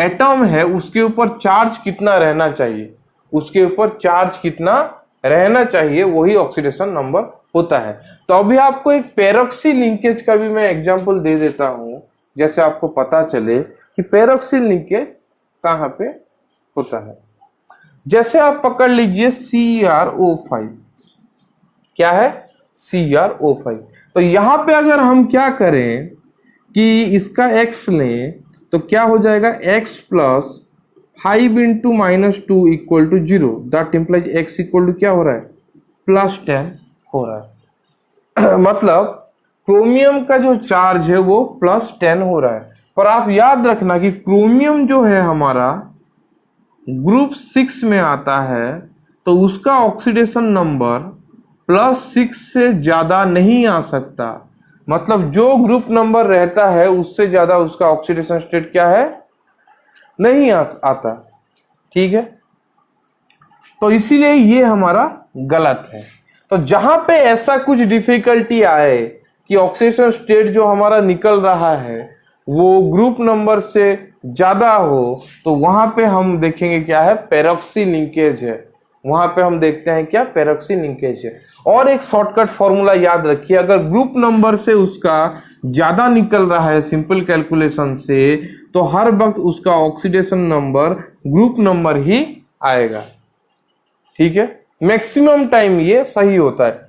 [SPEAKER 1] एटम है उसके ऊपर चार्ज कितना रहना चाहिए, उसके ऊपर चार्ज कितना रहना चाहिए, वही ऑक्सीडेशन नंबर होता है। तो अभी आपको एक पेरोक्सी लिंकेज का भी मैं एग्जांपल दे देता हूं, जैसे आपको पता चले कि पेरोक्सी लिंकेज कहाँ पे होता है। जैसे आप पकड़ लीजिए CrO5, क्या है CrO5। तो यहां पे अगर हम क्या करें कि इसका x लें तो क्या हो जाएगा, x plus 5 into -2 equal to 0, that implies x equal to क्या हो रहा है, +10 हो रहा है। मतलब क्रोमियम का जो चार्ज है वो +10 हो रहा है। पर आप याद रखना कि क्रोमियम जो है हमारा ग्रुप 6 में आता है, तो उसका ऑक्सीडेशन नंबर +6 से ज्यादा नहीं आ सकता। मतलब जो ग्रुप नंबर रहता है उससे ज्यादा उसका ऑक्सीडेशन स्टेट क्या है, नहीं आता। ठीक है, तो इसीलिए ये हमारा गलत है। तो जहां पे ऐसा कुछ डिफिकल्टी आए कि ऑक्सीडेशन स्टेट जो हमारा निकल रहा है वो ग्रुप नंबर से ज्यादा हो, तो वहां पे हम देखेंगे क्या है, पेरोक्सी लिंकेज है। वहां पे हम देखते हैं क्या, पेरोक्सी लिंकेज है। और एक शॉर्टकट फॉर्मूला याद रखिए, अगर ग्रुप नंबर से उसका ज्यादा निकल रहा है सिंपल कैलकुलेशन से, तो हर वक्त उसका ऑक्सीडेशन नंबर ग्रुप नंबर ही आएगा। ठीक है, मैक्सिमम टाइम ये सही होता है।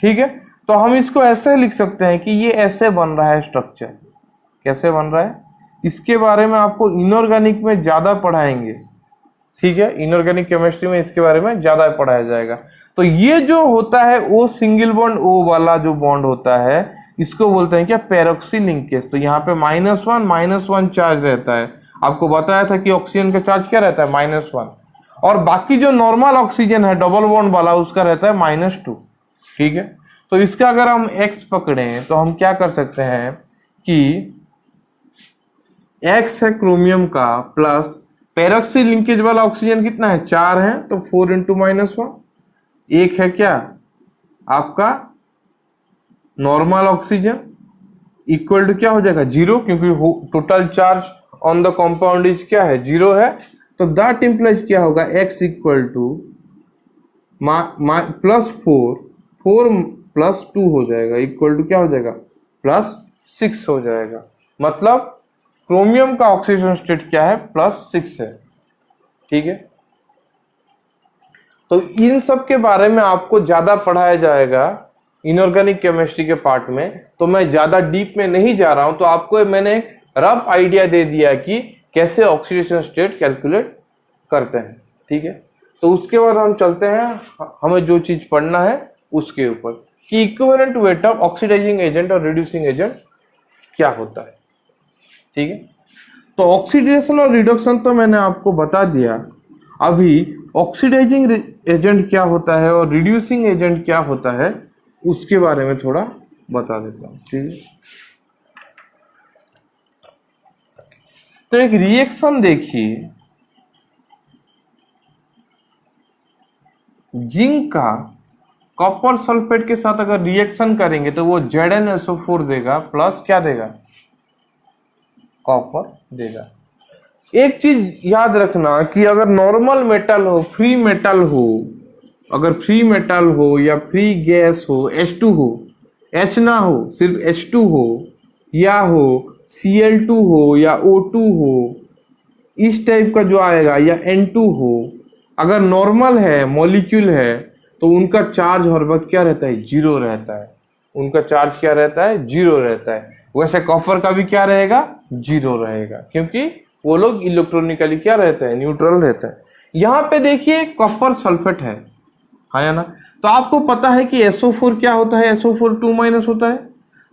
[SPEAKER 1] ठीक है, तो हम इसको ऐसे लिख सकते हैं कि ये ऐसे बन रहा है स्ट्रक्चर। कैसे बन रहा है, इसके बारे में आपको इनऑर्गेनिक में ज्यादा पढ़ाएंगे। ठीक है, इनऑर्गेनिक केमिस्ट्री में इसके बारे में ज्यादा पढ़ाया जाएगा। तो ये जो होता है ओ सिंगल बॉन्ड ओ वाला जो बॉन्ड होता है, इसको बोलते हैं क्या, पेरोक्सी लिंकेज। तो यहाँ पे -1 चार्ज रहता है। आपको बताया था कि ऑक्सीजन का चार्ज क्या रहता है, -1, और बाकी जो नॉर्मल ऑक्सीजन है डबल बॉन्ड वाला उसका रहता है -2। ठीक है, तो इसका अगर हम x पकड़े तो हम क्या कर सकते हैं कि x है क्रोमियम का, प्लस पेरोक्सी लिंकेज वाला ऑक्सीजन कितना है, 4 है, तो 4 इंटू -1। एक है क्या आपका नॉर्मल ऑक्सीजन, इक्वल टू क्या हो जाएगा, 0, क्योंकि total charge on the compound is क्या है, 0 है। तो दैट इम्प्लाइज क्या होगा, x इक्वल टू +4 + 2 हो जाएगा, इक्वल टू क्या हो जाएगा, +6 हो जाएगा। मतलब क्रोमियम का ऑक्सीडेशन स्टेट क्या है, +6 है। ठीक है, तो इन सब के बारे में आपको ज्यादा पढ़ाया जाएगा इनऑर्गेनिक केमिस्ट्री के पार्ट में, तो मैं ज्यादा डीप में नहीं जा रहा हूं। तो आपको मैंने एक रफ आइडिया दे दिया कि कैसे ऑक्सीडेशन स्टेट कैलकुलेट करते हैं। ठीक है, तो उसके बाद हम चलते हैं, हमें जो चीज पढ़ना है उसके ऊपर, कि equivalent weight of oxidizing agent और रिड्यूसिंग एजेंट क्या होता है। ठीक है, तो ऑक्सीडेशन और रिडक्शन तो मैंने आपको बता दिया। अभी ऑक्सीडाइजिंग एजेंट क्या होता है और रिड्यूसिंग एजेंट क्या होता है उसके बारे में थोड़ा बता देता हूं। ठीक है, तो एक रिएक्शन देखिए, जिंक का कॉपर सल्फेट के साथ अगर रिएक्शन करेंगे तो वो ZnSO4 देगा, प्लस क्या देगा, कॉपर देगा। एक चीज याद रखना कि अगर नॉर्मल मेटल हो, फ्री मेटल हो, अगर फ्री मेटल हो या फ्री गैस हो, H2 हो, H ना हो, सिर्फ H2 हो, या हो Cl2 हो या O2 हो, इस टाइप का जो आएगा, या N2 हो, अगर नॉर्मल है, मॉलिक्यूल है, तो उनका चार्ज हर वक्त क्या रहता है, 0 रहता है। उनका चार्ज क्या रहता है, 0 रहता है। वैसे कॉपर का भी क्या रहेगा, 0 रहेगा, क्योंकि वो लोग इलेक्ट्रॉनिकली क्या रहता है, न्यूट्रल रहता है। यहाँ पे देखिए कॉपर सल्फेट है या ना, तो आपको पता है कि SO4 क्या होता है, SO4 2- होता है,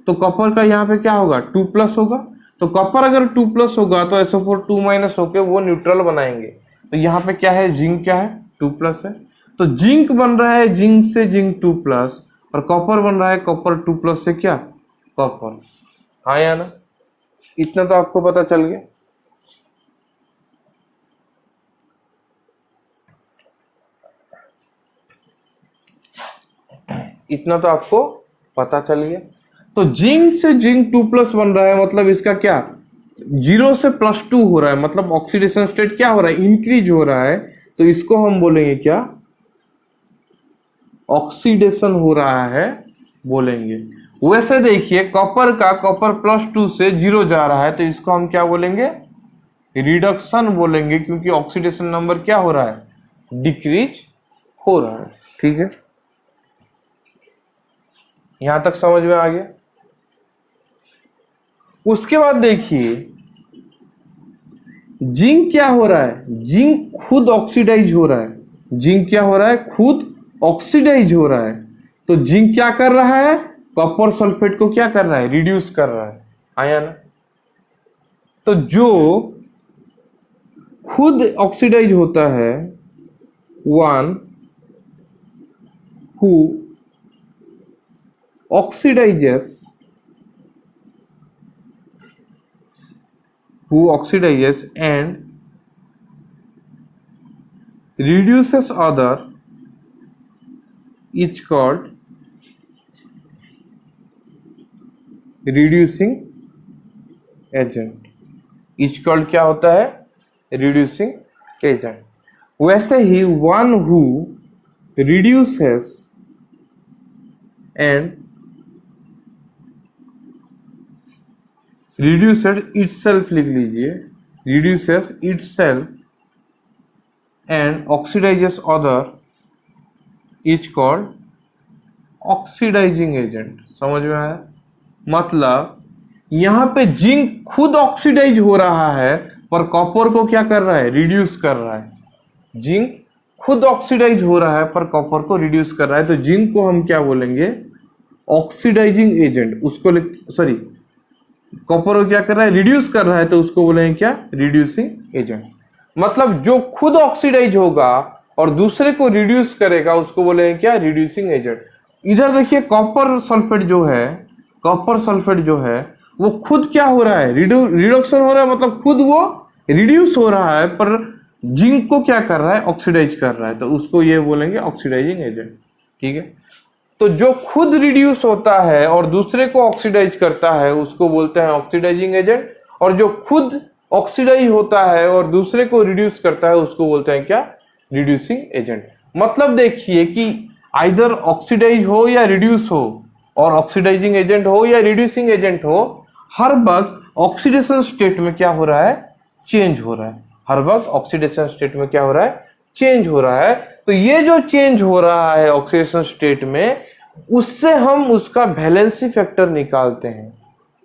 [SPEAKER 1] तो कॉपर का यहाँ पे क्या होगा, 2+ होगा। तो कॉपर अगर 2+ होगा तो SO4 2- होके वो न्यूट्रल बनाएंगे। तो यहाँ पे क्या है, जिंक क्या है, 2+ है, तो जिंक बन रहा है जिंक से जिंक 2+, और कॉपर बन रहा है कॉपर 2+ से क्या, कॉपर। हाँ या ना, इतना तो आपको पता चल गया। इतना तो आपको पता चल गया। तो जिंक से जिंक 2+ बन रहा है, मतलब इसका क्या, 0 से +2 हो रहा है, मतलब ऑक्सीडेशन स्टेट क्या हो रहा है, इंक्रीज हो रहा है। तो इसको हम बोलेंगे क्या, ऑक्सीडेशन हो रहा है बोलेंगे। वैसे देखिए कॉपर का, कॉपर +2 से 0 जा रहा है, तो इसको हम क्या बोलेंगे, रिडक्शन बोलेंगे क्योंकि ऑक्सीडेशन नंबर क्या हो रहा है, डिक्रीज हो रहा है। ठीक है, यहां तक समझ में आ गया। उसके बाद देखिए जिंक क्या हो रहा है, जिंक खुद ऑक्सीडाइज हो रहा है, जिंक क्या हो रहा है, खुद ऑक्सीडाइज हो रहा है। तो जिंक क्या कर रहा है, कॉपर सल्फेट को क्या कर रहा है, रिड्यूस कर रहा है, आया ना। तो जो खुद ऑक्सीडाइज होता है, one who oxidizes and reduces other is called reducing agent। is called क्या होता है, reducing agent। वैसे ही one who reduces and reduces itself लिख लीजिए, reduces itself and oxidizes other is called oxidizing agent. समझ में आया, मतलब यहां पे जिंक खुद ऑक्सीडाइज हो रहा है पर कॉपर को क्या कर रहा है, रिड्यूस कर रहा है। जिंक खुद ऑक्सीडाइज हो रहा है पर कॉपर को रिड्यूस कर रहा है, तो जिंक को हम क्या बोलेंगे, ऑक्सीडाइजिंग एजेंट। उसको सॉरी, कॉपर को क्या कर रहा है, रिड्यूस कर रहा है, तो उसको बोलेंगे क्या, रिड्यूसिंग एजेंट। मतलब जो खुद ऑक्सीडाइज होगा और दूसरे को रिड्यूस करेगा उसको बोलेंगे क्या, रिड्यूसिंग एजेंट। इधर देखिए कॉपर सल्फेट जो है, कॉपर सल्फेट जो है वो खुद क्या हो रहा है, रिडक्शन हो रहा है, मतलब खुद वो रिड्यूस हो रहा है, पर जिंक को क्या कर रहा है, ऑक्सीडाइज कर रहा है, तो उसको ये बोलेंगे ऑक्सीडाइजिंग एजेंट। ठीक है, तो जो खुद रिड्यूस होता है और दूसरे को ऑक्सीडाइज करता है उसको बोलते हैं ऑक्सीडाइजिंग एजेंट, और जो खुद ऑक्सीडाइज होता है और दूसरे को रिड्यूस करता है उसको बोलते हैं क्या, रिड्यूसिंग एजेंट। मतलब देखिए कि आइदर ऑक्सीडाइज हो या रिड्यूस हो, और ऑक्सीडाइजिंग एजेंट हो या रिड्यूसिंग एजेंट हो, हर वक्त ऑक्सीडेशन स्टेट में क्या हो रहा है, चेंज हो रहा है। हर वक्त ऑक्सीडेशन स्टेट में क्या हो रहा है, चेंज हो रहा है। तो ये जो चेंज हो रहा है ऑक्सीडेशन स्टेट में, उससे हम उसका वैलेंसी फैक्टर निकालते हैं,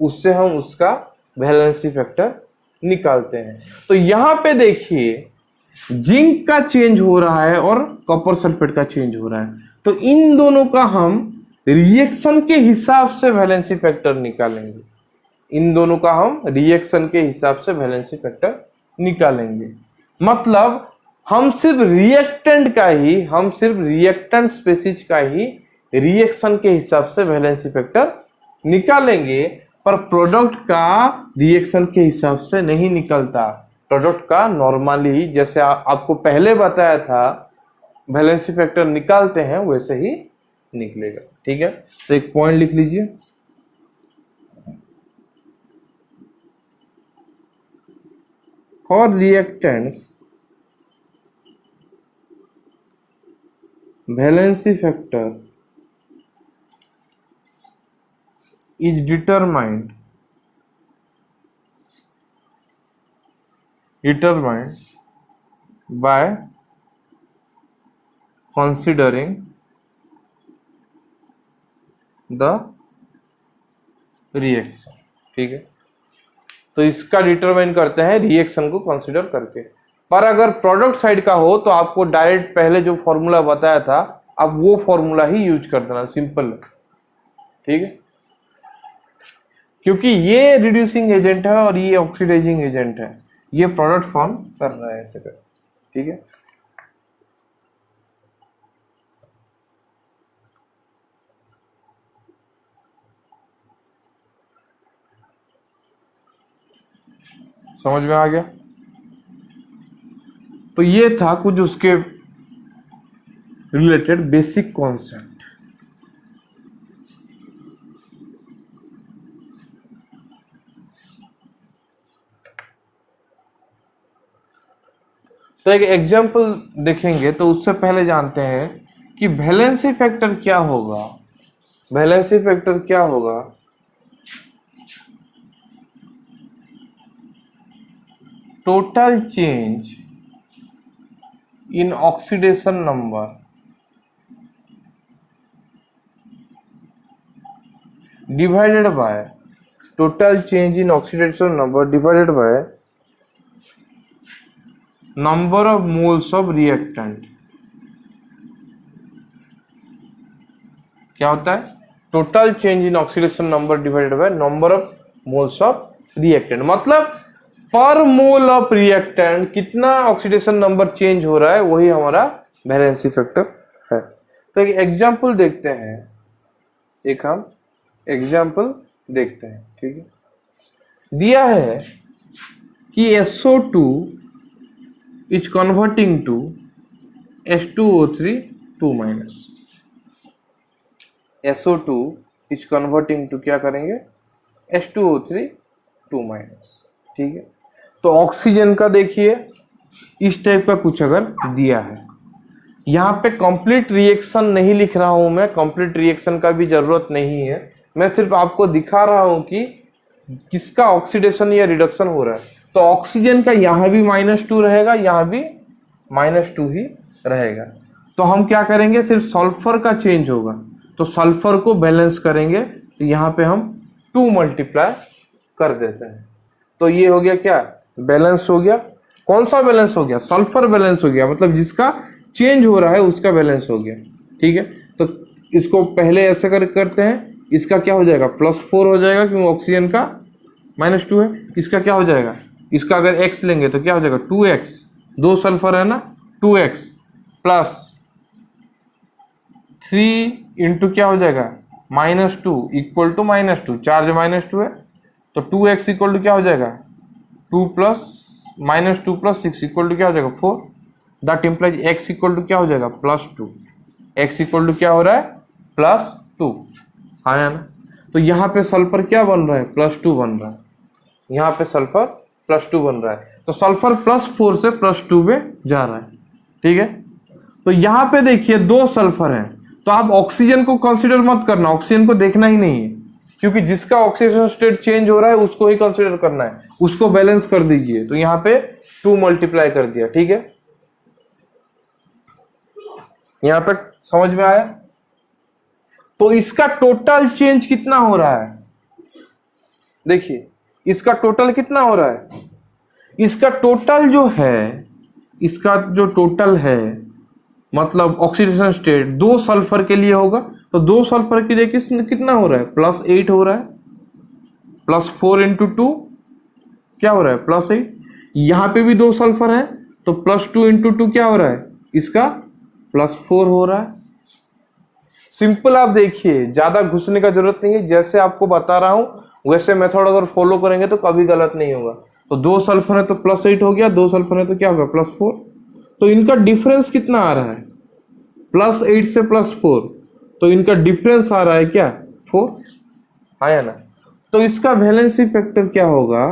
[SPEAKER 1] उससे हम उसका वैलेंसी फैक्टर निकालते हैं। तो यहां पे देखिए जिंक का चेंज हो रहा है और कॉपर सल्फेट का चेंज हो रहा है, तो इन दोनों का हम रिएक्शन के हिसाब से वैलेंसी फैक्टर निकालेंगे। इन दोनों का हम रिएक्शन के हिसाब से वैलेंसी फैक्टर निकालेंगे। मतलब हम सिर्फ रिएक्टेंट स्पेसीज का ही रिएक्शन के हिसाब से वैलेंसी फैक्टर निकालेंगे, पर प्रोडक्ट का रिएक्शन के हिसाब से नहीं निकलता। प्रोडक्ट का नॉर्मली जैसे आपको पहले बताया था वैलेंसी फैक्टर निकालते हैं वैसे ही निकलेगा। ठीक है, तो एक पॉइंट लिख लीजिए, for reactants valency factor is determined by considering the reaction। ठीक है, तो इसका डिटरमाइन करते हैं रिएक्शन को कंसीडर करके। पर अगर प्रोडक्ट साइड का हो तो आपको डायरेक्ट पहले जो फॉर्मूला बताया था अब वो फॉर्मूला ही यूज कर देना, सिंपल है। ठीक है, क्योंकि ये रिड्यूसिंग एजेंट है और ये ऑक्सीडाइजिंग एजेंट है, ये प्रोडक्ट फॉर्म कर रहा है ऐसे कर। ठीक है, समझ में आ गया। तो ये था कुछ उसके रिलेटेड बेसिक कॉन्सेप्ट। तो एक एग्जांपल देखेंगे, तो उससे पहले जानते हैं कि वैलेंसी फैक्टर क्या होगा। वैलेंसी फैक्टर क्या होगा, total change in oxidation number divided by total change in oxidation number divided by number of moles of reactant। क्या होता है? Total change in oxidation number divided by number of moles of reactant. मतलब पर mole of reactant कितना oxidation number change हो रहा है, वही हमारा वैलेंसी फैक्टर है। तो एक एग्जांपल देखते हैं, एक हम एग्जाम्पल देखते हैं, ठीक है। दिया है कि SO2 is converting to H2O3 2-। SO2 is converting to क्या करेंगे? H2O3 2-, ठीक है। तो ऑक्सीजन का देखिए इस टाइप का कुछ अगर दिया है, यहाँ पे कंप्लीट रिएक्शन नहीं लिख रहा हूं मैं, कंप्लीट रिएक्शन का भी जरूरत नहीं है, मैं सिर्फ आपको दिखा रहा हूं कि किसका ऑक्सीडेशन या रिडक्शन हो रहा है। तो ऑक्सीजन का यहाँ भी -2 रहेगा, यहाँ भी -2 ही रहेगा। तो हम क्या करेंगे, सिर्फ सल्फर का चेंज होगा, तो सल्फर को बैलेंस करेंगे, तो यहाँ पे हम 2 मल्टीप्लाई कर देते हैं। तो ये हो गया क्या? बैलेंस हो गया। कौन सा बैलेंस हो गया? सल्फर बैलेंस हो गया, मतलब जिसका चेंज हो रहा है उसका बैलेंस हो गया, ठीक है। तो इसको पहले ऐसे करते हैं, इसका क्या हो जाएगा? +4 हो जाएगा, क्योंकि ऑक्सीजन का -2 है। इसका क्या हो जाएगा? इसका अगर x लेंगे तो क्या हो जाएगा? 2x, 2 सल्फर है ना, 2x प्लस 3 इंटू क्या हो जाएगा? -2 इक्वल टू -2, चार्ज -2 है, तो 2x इक्वल टू क्या हो जाएगा? 2 प्लस -2 प्लस 6 इक्वल टू क्या हो जाएगा? 4। That implies x equal to क्या हो जाएगा? +2। x इक्वल टू क्या हो रहा है? +2, आया ना। तो यहाँ पे सल्फर क्या बन रहा है? +2 बन रहा है, यहाँ पे सल्फर +2 बन रहा है। तो सल्फर +4 से +2 में जा रहा है, ठीक है। तो यहाँ पे देखिए 2 सल्फर हैं, तो आप ऑक्सीजन को कंसीडर मत करना, ऑक्सीजन को देखना ही नहीं है, क्योंकि जिसका ऑक्सीडेशन स्टेट चेंज हो रहा है उसको ही कंसीडर करना है, उसको बैलेंस कर दीजिए। तो यहाँ पे 2 मल्टीप्लाई कर दिया, ठीक है। यहाँ पे समझ में आया? तो इसका टोटल चेंज कितना हो रहा है? देखिए इसका टोटल कितना हो रहा है? इसका टोटल जो है, इसका जो टोटल है, मतलब ऑक्सीडेशन स्टेट 2 सल्फर के लिए होगा, तो 2 सल्फर के लिए कितना हो रहा है? +8 हो रहा है, +4 इंटू 2 क्या हो रहा है? +8। यहाँ पे भी 2 सल्फर है, तो +2 इंटू 2 क्या हो रहा है? इसका +4 हो रहा है। सिंपल, आप देखिए, ज्यादा घुसने का जरूरत नहीं है, जैसे आपको बता रहा हूं वैसे मेथड अगर फॉलो करेंगे तो कभी गलत नहीं होगा। तो 2 सल्फर है तो +8 हो गया, 2 सल्फर है तो क्या होगा? +4। तो इनका डिफरेंस कितना आ रहा है? +8 से +4, तो इनका डिफरेंस आ रहा है क्या? 4, आया ना। तो इसका वैलेंसी फैक्टर क्या होगा?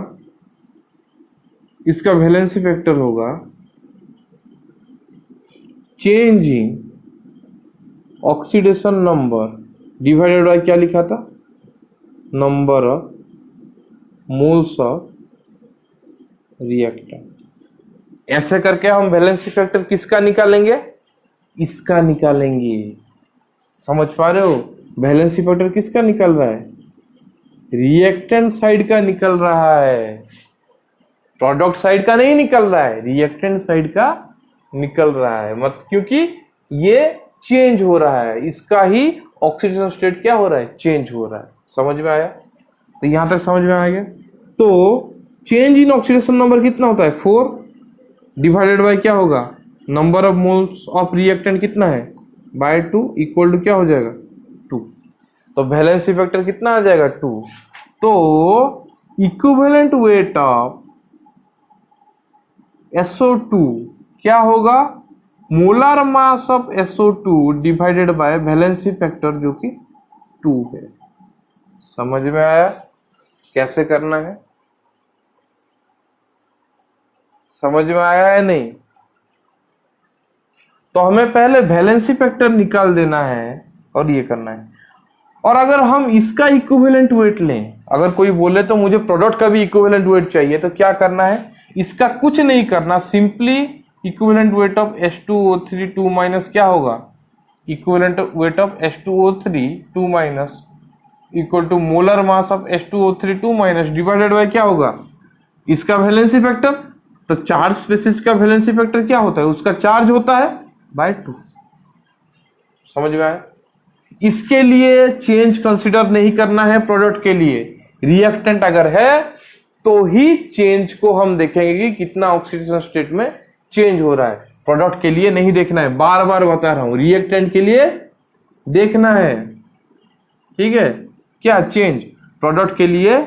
[SPEAKER 1] इसका वैलेंसी फैक्टर होगा change in oxidation number divided by क्या लिखा था? Number of moles of reactant. ऐसे करके हम वैलेंसी फैक्टर किसका निकालेंगे? इसका निकालेंगे। समझ पा रहे हो? वैलेंसी फैक्टर किसका निकल रहा है? रिएक्टेंट साइड का निकल रहा है, प्रोडक्ट साइड का नहीं निकल रहा है, रिएक्टेंट साइड का निकल रहा है। मतलब क्योंकि ये चेंज हो रहा है, इसका ही ऑक्सीडेशन स्टेट क्या हो रहा है? चेंज हो रहा है। समझ में आया? तो यहां तक समझ में आ गया। तो चेंज इन ऑक्सीडेशन नंबर कितना होता है? 4 डिवाइडेड बाय क्या होगा? Number of moles of reactant कितना है? बाय 2 इक्वल टू क्या हो जाएगा? 2। तो वैलेंसी फैक्टर कितना आ जाएगा? 2। तो इक्विवेलेंट वेट ऑफ SO2 क्या होगा? Molar mass of SO2 divided by valency factor जो कि 2 है। समझ में आया कैसे करना है? समझ में आया है नहीं? तो हमें पहले वैलेंसी फैक्टर निकाल देना है और ये करना है। और अगर हम इसका इक्विवेलेंट वेट लें, अगर कोई बोले तो मुझे प्रोडक्ट का भी इक्विवेलेंट वेट चाहिए, तो क्या करना है? इसका कुछ नहीं करना, simply equivalent weight of H2O3 2 minus क्या होगा, equivalent weight of H2O3 2 minus equal to molar mass of H2O3 2 minus divided by क्या होगा, इसका वैलेंसी फैक्टर। तो चार्ज स्पेसिस का वैलेंसी फैक्टर क्या होता है, उसका चार्ज होता है बाय 2। समझ में आया। इसके लिए चेंज कंसीडर नहीं करना है प्रोडक्ट के लिए, रिएक्टेंट अगर है तो ही चेंज को हम देखेंगे कि कितना ऑक्सीडेशन स्टेट में चेंज हो रहा है। प्रोडक्ट के लिए नहीं देखना है, बार बार बता रहा हूं, रिएक्टेंट के लिए देखना है। ठीक है, क्या चेंज, प्रोडक्ट के लिए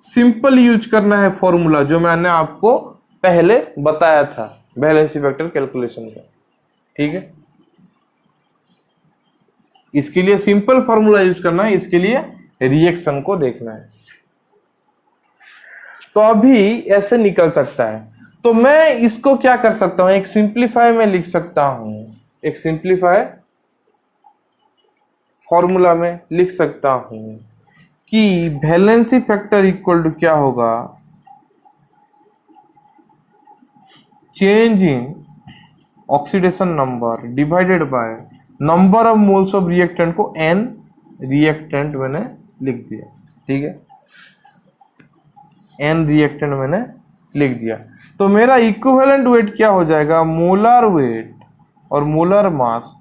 [SPEAKER 1] सिंपल यूज करना है फॉर्मूला जो मैंने आपको पहले बताया था वैलेंसी फैक्टर कैलकुलेशन का। ठीक है, इसके लिए सिंपल फॉर्मूला यूज करना है, इसके लिए रिएक्शन को देखना है। तो अभी ऐसे निकल सकता है, तो मैं इसको क्या कर सकता हूं, एक सिंप्लीफाई में लिख सकता हूं, एक सिंप्लीफाई फॉर्मूला में लिख सकता हूं कि वैलेंसी फैक्टर इक्वल टू क्या होगा, change in oxidation number divided by number of moles of reactant को n रिएक्टेंट मैंने लिख दिया। ठीक है, n रिएक्टेंट मैंने लिख दिया। तो मेरा इक्विवेलेंट वेट क्या हो जाएगा, मोलर वेट और molar mass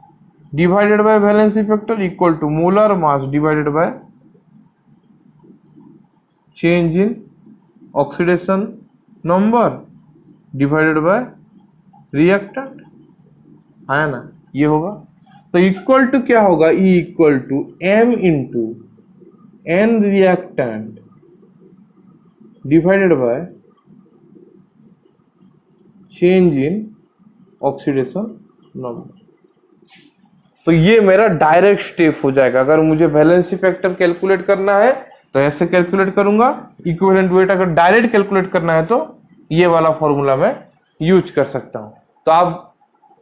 [SPEAKER 1] divided by valency factor equal to molar mass divided by change in oxidation number divided by reactant, है ना, ये होगा। तो इक्वल टू क्या होगा, E equal to M into N reactant divided by change in oxidation number. तो ये मेरा डायरेक्ट स्टेप हो जाएगा। अगर मुझे वैलेंसी फैक्टर कैलकुलेट करना है तो ऐसे कैलकुलेट करूंगा, इक्विवेलेंट वेट अगर डायरेक्ट कैलकुलेट करना है तो ये वाला फॉर्मूला मैं यूज कर सकता हूं। तो आप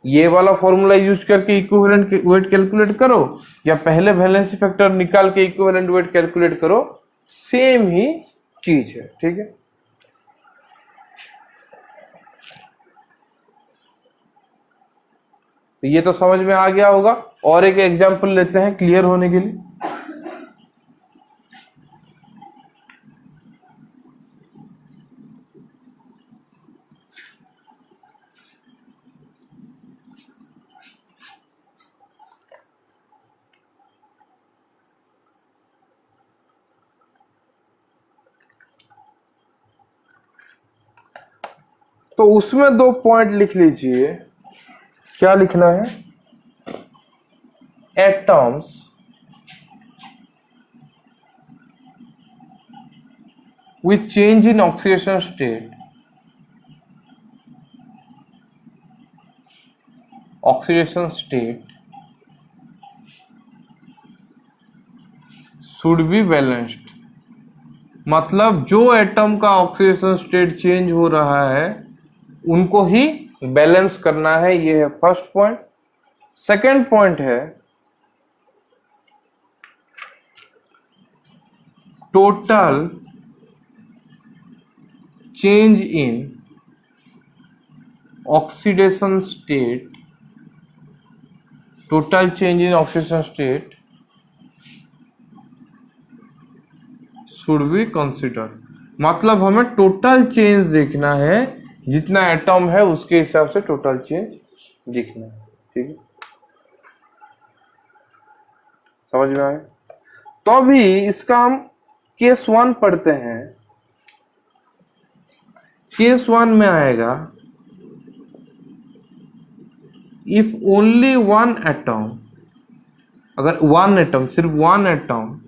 [SPEAKER 1] ये वाला फॉर्मूला यूज करके इक्विवेलेंट वेट कैलकुलेट करो या पहले वैलेंसी फैक्टर निकाल के इक्विवेलेंट वेट कैलकुलेट करो, सेम ही चीज है। ठीक है, तो ये तो समझ में आ गया होगा। और एक एग्जांपल लेते हैं क्लियर होने के लिए। तो उसमें 2 पॉइंट लिख लीजिए। क्या लिखना है, atoms with change in oxidation state, oxidation state should be balanced। मतलब जो एटम का ऑक्सीडेशन स्टेट चेंज हो रहा है उनको ही बैलेंस करना है, ये है फर्स्ट पॉइंट। सेकंड पॉइंट है total change in oxidation state, total change in oxidation state should be considered. मतलब हमें टोटल चेंज देखना है, जितना एटम है उसके हिसाब से टोटल चेंज दिखना है। ठीक है, समझ में आए। तो अभी इसका हम केस 1 पढ़ते हैं। केस 1 में आएगा इफ ओनली वन एटम, अगर वन एटम, सिर्फ one atom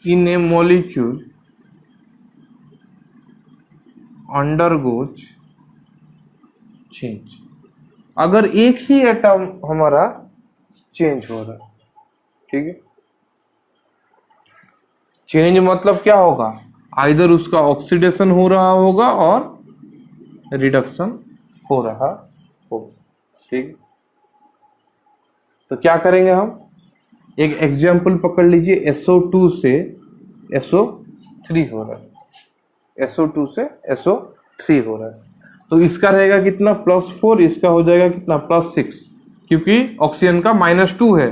[SPEAKER 1] in A molecule undergoes change, अगर एक ही एटम हमारा चेंज हो रहा है। ठीक है, चेंज मतलब क्या होगा, आइदर उसका ऑक्सीडेशन हो रहा होगा और रिडक्शन हो रहा होगा। ठीक है, तो क्या करेंगे हम, एक एग्जांपल पकड़ लीजिए, SO2 से SO3 हो रहा है। SO2 से SO3 हो रहा है। तो इसका रहेगा कितना +4, इसका हो जाएगा कितना +6, क्योंकि ऑक्सीजन का -2 है।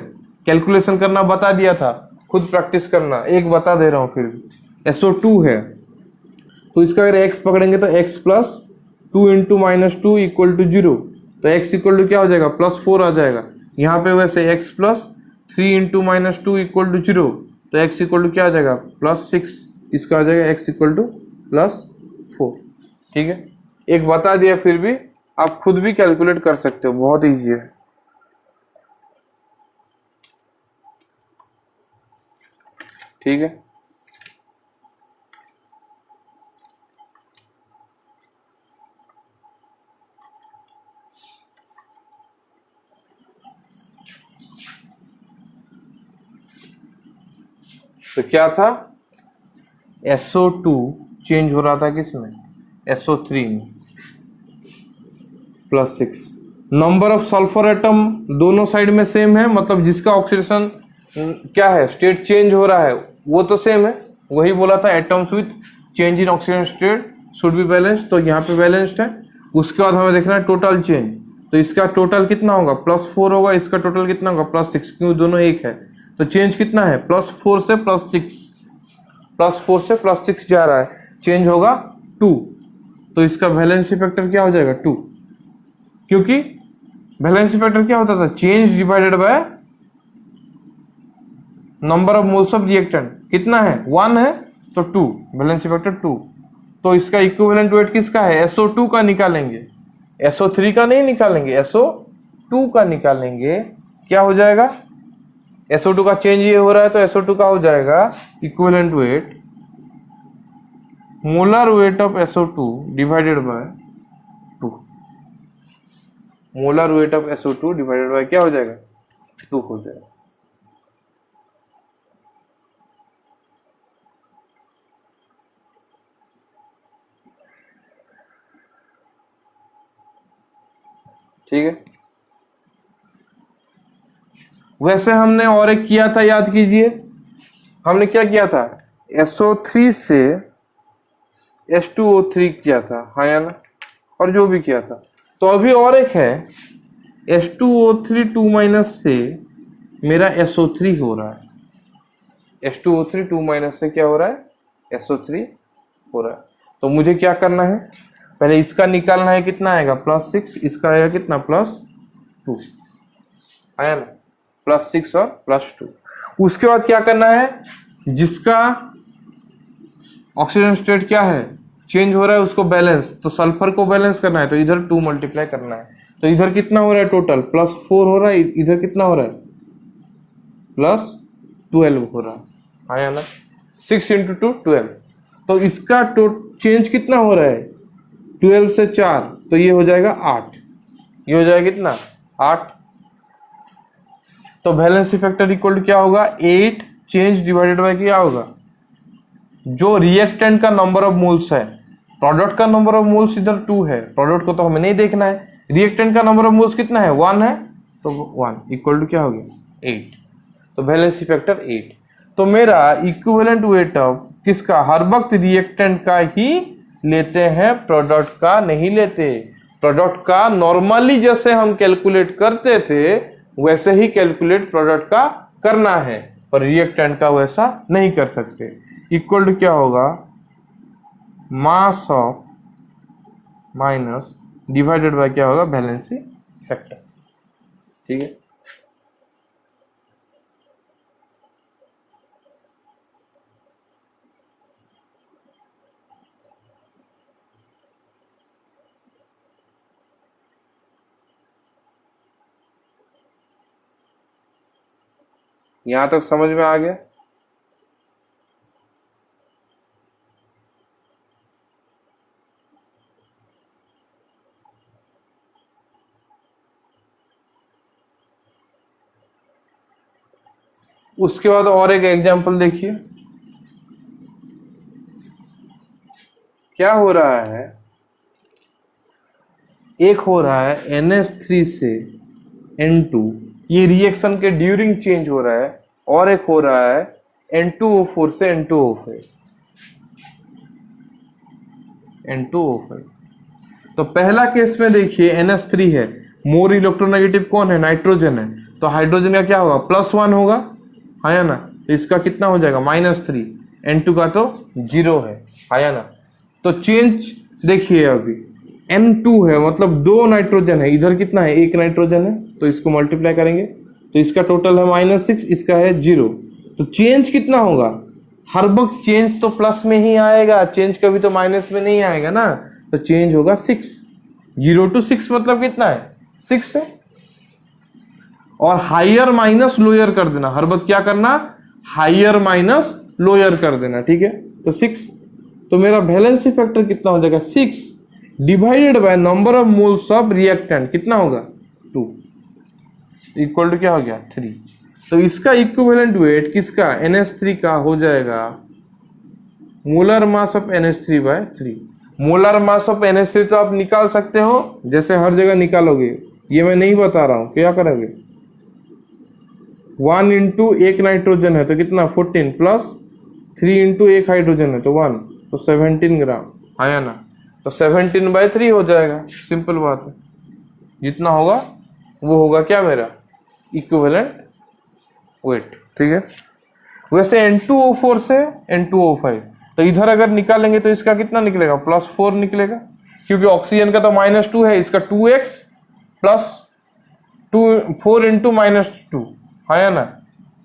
[SPEAKER 1] कैलकुलेशन करना बता दिया था, खुद प्रैक्टिस करना, एक बता दे रहा हूं फिर भी। SO2 है तो इसका अगर x पकड़ेंगे तो x plus 2 into -2 equal to 0, तो x इक्वल टू क्या हो जाएगा +4 आ जाएगा। यहाँ पे वैसे x plus 3 into -2 equal to 0, तो x इक्वल टू क्या आ जाएगा +6, इसका आ जाएगा x इक्वल टू +4। ठीक है, एक बता दिया, फिर भी आप खुद भी कैलकुलेट कर सकते हो, बहुत ईजी है। ठीक है, तो क्या था SO2 चेंज हो रहा था किसमें SO3 में +6। नंबर ऑफ सल्फर एटम दोनों साइड में सेम है, मतलब जिसका ऑक्सीडेशन क्या है स्टेट चेंज हो रहा है वो तो सेम है, वही बोला था atoms with change in oxygen state should be balanced, तो यहाँ पे बैलेंस्ड है। उसके बाद हमें देखना है टोटल चेंज, तो इसका टोटल कितना होगा +4 होगा, इसका टोटल कितना होगा +6, क्यों दोनों एक है। तो चेंज कितना है +4 से +6, +4 से +6 जा रहा है, चेंज होगा 2, तो इसका वैलेंसी फैक्टर क्या हो जाएगा 2, क्योंकि वैलेंसी फैक्टर क्या होता था change divided by number of moles of reactant, कितना है 1 है तो 2, वैलेंसी फैक्टर 2। तो इसका इक्विवेलेंट वेट किसका है SO2 का निकालेंगे, SO3 का नहीं निकालेंगे, SO2 का निकालेंगे। क्या हो जाएगा SO2 का चेंज ये हो रहा है तो SO2 का हो जाएगा equivalent wait molar weight of SO2 divided by 2, molar weight of SO2 divided by क्या हो जाएगा 2 हो जाएगा। ठीक है, वैसे हमने और एक किया था, याद कीजिए हमने क्या किया था SO3 से H2O3 किया था, हाँ या ना, और जो भी किया था। तो अभी और एक है H2O3 2- से मेरा SO3 हो रहा है, H2O3 2- से क्या हो रहा है SO3 हो रहा है। तो मुझे क्या करना है, पहले इसका निकालना है, कितना आएगा +6, इसका आएगा कितना +2, आया ना, +6 और +2। उसके बाद क्या करना है, जिसका ऑक्सीजन स्टेट क्या है चेंज हो रहा है उसको बैलेंस, तो सल्फर को बैलेंस करना है, तो इधर 2 मल्टीप्लाई करना है। तो इधर कितना हो रहा है टोटल +4 हो रहा है, इधर कितना हो रहा है +12 हो रहा है, आया ना, 6 × 2 12। तो इसका चेंज कितना हो रहा है 12 से 4, तो ये हो जाएगा 8, ये हो जाएगा कितना 8। तो वैलेंसी फैक्टर इक्वल टू क्या होगा 8 चेंज डिवाइडेड बाय क्या होगा जो रिएक्टेंट का नंबर ऑफ मोल्स है, प्रोडक्ट का नंबर ऑफ मोल्स इधर 2 है, प्रोडक्ट को तो हमें नहीं देखना है, रिएक्टेंट का नंबर ऑफ मोल्स कितना है 1 है, तो 1 इक्वल टू क्या हो गया 8, तो वैलेंसी फैक्टर 8। तो मेरा इक्विवेलेंट वेट ऑफ किसका हर वक्त रिएक्टेंट का ही लेते हैं, प्रोडक्ट का नहीं लेते। प्रोडक्ट का नॉर्मली जैसे हम कैलकुलेट करते थे वैसे ही कैलकुलेट प्रोडक्ट का करना है, पर रिएक्टेंट का वैसा नहीं कर सकते। इक्वल टू क्या होगा mass of minus divided by क्या होगा वैलेंसी फैक्टर। ठीक है, यहां तक समझ में आ गया। उसके बाद और एक एग्जांपल देखिए, क्या हो रहा है, एक हो रहा है NH3 से N2, ये रिएक्शन के ड्यूरिंग चेंज हो रहा है, और एक हो रहा है N2O4 से N2O5। N2O5। तो पहला केस में देखिए NH3 है, मोर इलेक्ट्रोनेगेटिव कौन है, नाइट्रोजन है, तो हाइड्रोजन का क्या होगा, +1 होगा, है या ना, तो इसका कितना हो जाएगा -3, N2 का तो 0 है या ना। तो चेंज देखिए अभी N2 है मतलब 2 नाइट्रोजन है, इधर कितना है, 1 नाइट्रोजन है, तो इसको मल्टीप्लाई करेंगे तो इसका टोटल है -6, इसका है 0। तो चेंज कितना होगा, हर वक्त चेंज तो प्लस में ही आएगा, चेंज कभी तो माइनस में नहीं आएगा ना, तो चेंज होगा 6। 0 to 6 मतलब कितना है, 6 है। और हायर माइनस लोअर कर देना, हर वक्त क्या करना, हायर माइनस लोअर कर देना, ठीक है। तो 6, तो मेरा वैलेंसी फैक्टर कितना हो जाएगा, 6 divided by number of moles of reactant, कितना होगा 2, इक्वल टू क्या हो गया 3। तो इसका इक्विवेलेंट वेट किसका, NH3 का हो जाएगा molar mass of NH3 by 3। Molar mass of NH3 तो आप निकाल सकते हो, जैसे हर जगह निकालोगे, ये मैं नहीं बता रहा हूं, क्या करोगे, 1 इंटू 1 नाइट्रोजन है तो कितना 14 प्लस 3 इंटू 1 हाइड्रोजन है तो 1, तो 17 ग्राम आया ना, तो 17/3 हो जाएगा, सिंपल बात है। जितना होगा वो होगा क्या मेरा इक्विवेलेंट वेट, ठीक है। वैसे N2O4 से N2O5, तो इधर अगर निकालेंगे तो इसका कितना निकलेगा, +4 निकलेगा, क्योंकि ऑक्सीजन का तो -2 है, इसका 2x प्लस 4 इंटू -2 है ना,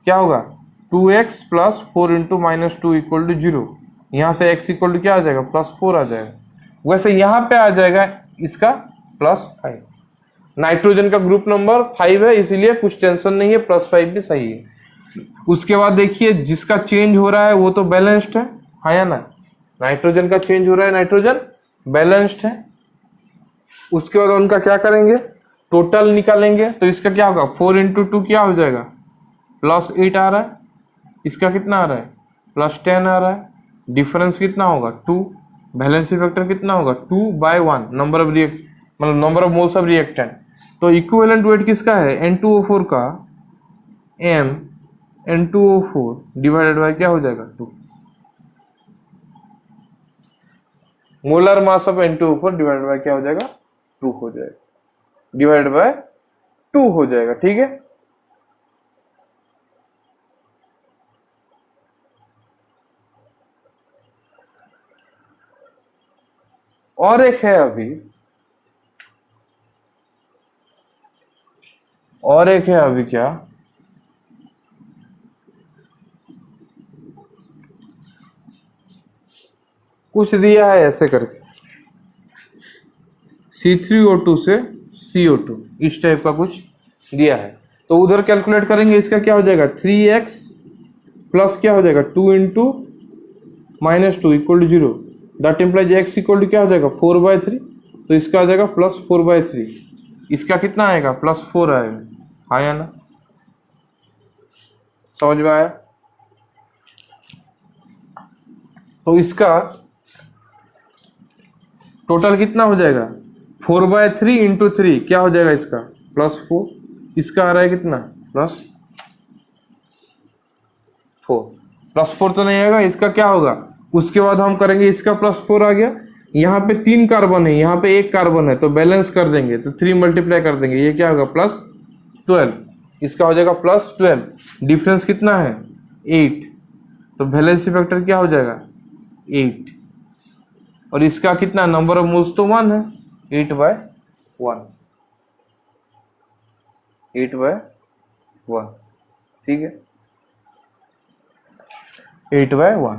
[SPEAKER 1] क्या होगा 2x plus 4 into -2 equal to 0। यहाँ से x इक्वल टू क्या आ जाएगा, +4 आ जाएगा। वैसे यहाँ पे आ जाएगा इसका +5। नाइट्रोजन का ग्रुप नंबर 5 है, इसीलिए कुछ टेंशन नहीं है, +5 भी सही है। उसके बाद देखिए जिसका चेंज हो रहा है वो तो बैलेंस्ड है या ना, नाइट्रोजन का चेंज हो रहा है, नाइट्रोजन बैलेंस्ड है। उसके बाद उनका क्या करेंगे, टोटल निकालेंगे, तो इसका क्या होगा 4 इंटू 2 क्या हो जाएगा, +8 आ रहा है, इसका कितना आ रहा है +10 आ रहा है, डिफरेंस कितना होगा 2, वैलेंसी फैक्टर कितना होगा 2/1, नंबर ऑफ रिएक्ट मतलब number of moles of reactant. तो इक्विवेलेंट वेट किसका है, N2O4 का, m N2O4 डिवाइडेड बाय क्या हो जाएगा 2, molar mass of N2O4 divided by क्या हो जाएगा 2 हो जाएगा, डिवाइडेड बाय 2 हो जाएगा, ठीक है। और एक है अभी, और एक है अभी क्या, कुछ दिया है ऐसे करके C3O2 से CO2, इस टाइप का कुछ दिया है, तो उधर कैलकुलेट करेंगे, इसका क्या हो जाएगा 3x प्लस क्या हो जाएगा 2 into -2 equal to 0, that implies x equal to क्या हो जाएगा 4/3, तो इसका आ जाएगा +4/3, इसका कितना आएगा +4 आएगा, आया ना, समझ में आया। तो इसका टोटल कितना हो जाएगा 4/3 इंटू 3 क्या हो जाएगा, इसका +4, इसका आ रहा है कितना +4 तो नहीं आएगा, इसका क्या होगा, उसके बाद हम करेंगे, इसका +4 आ गया, यहाँ पे 3 कार्बन है, यहाँ पे 1 कार्बन है, तो बैलेंस कर देंगे, तो 3 मल्टीप्लाई कर देंगे, ये क्या होगा +12, इसका हो जाएगा +12, डिफरेंस कितना है 8, तो वैलेंसी फैक्टर क्या हो जाएगा 8, और इसका कितना नंबर ऑफ मोल्स तो 1 है, 8/1, 8/1, ठीक है 8/1।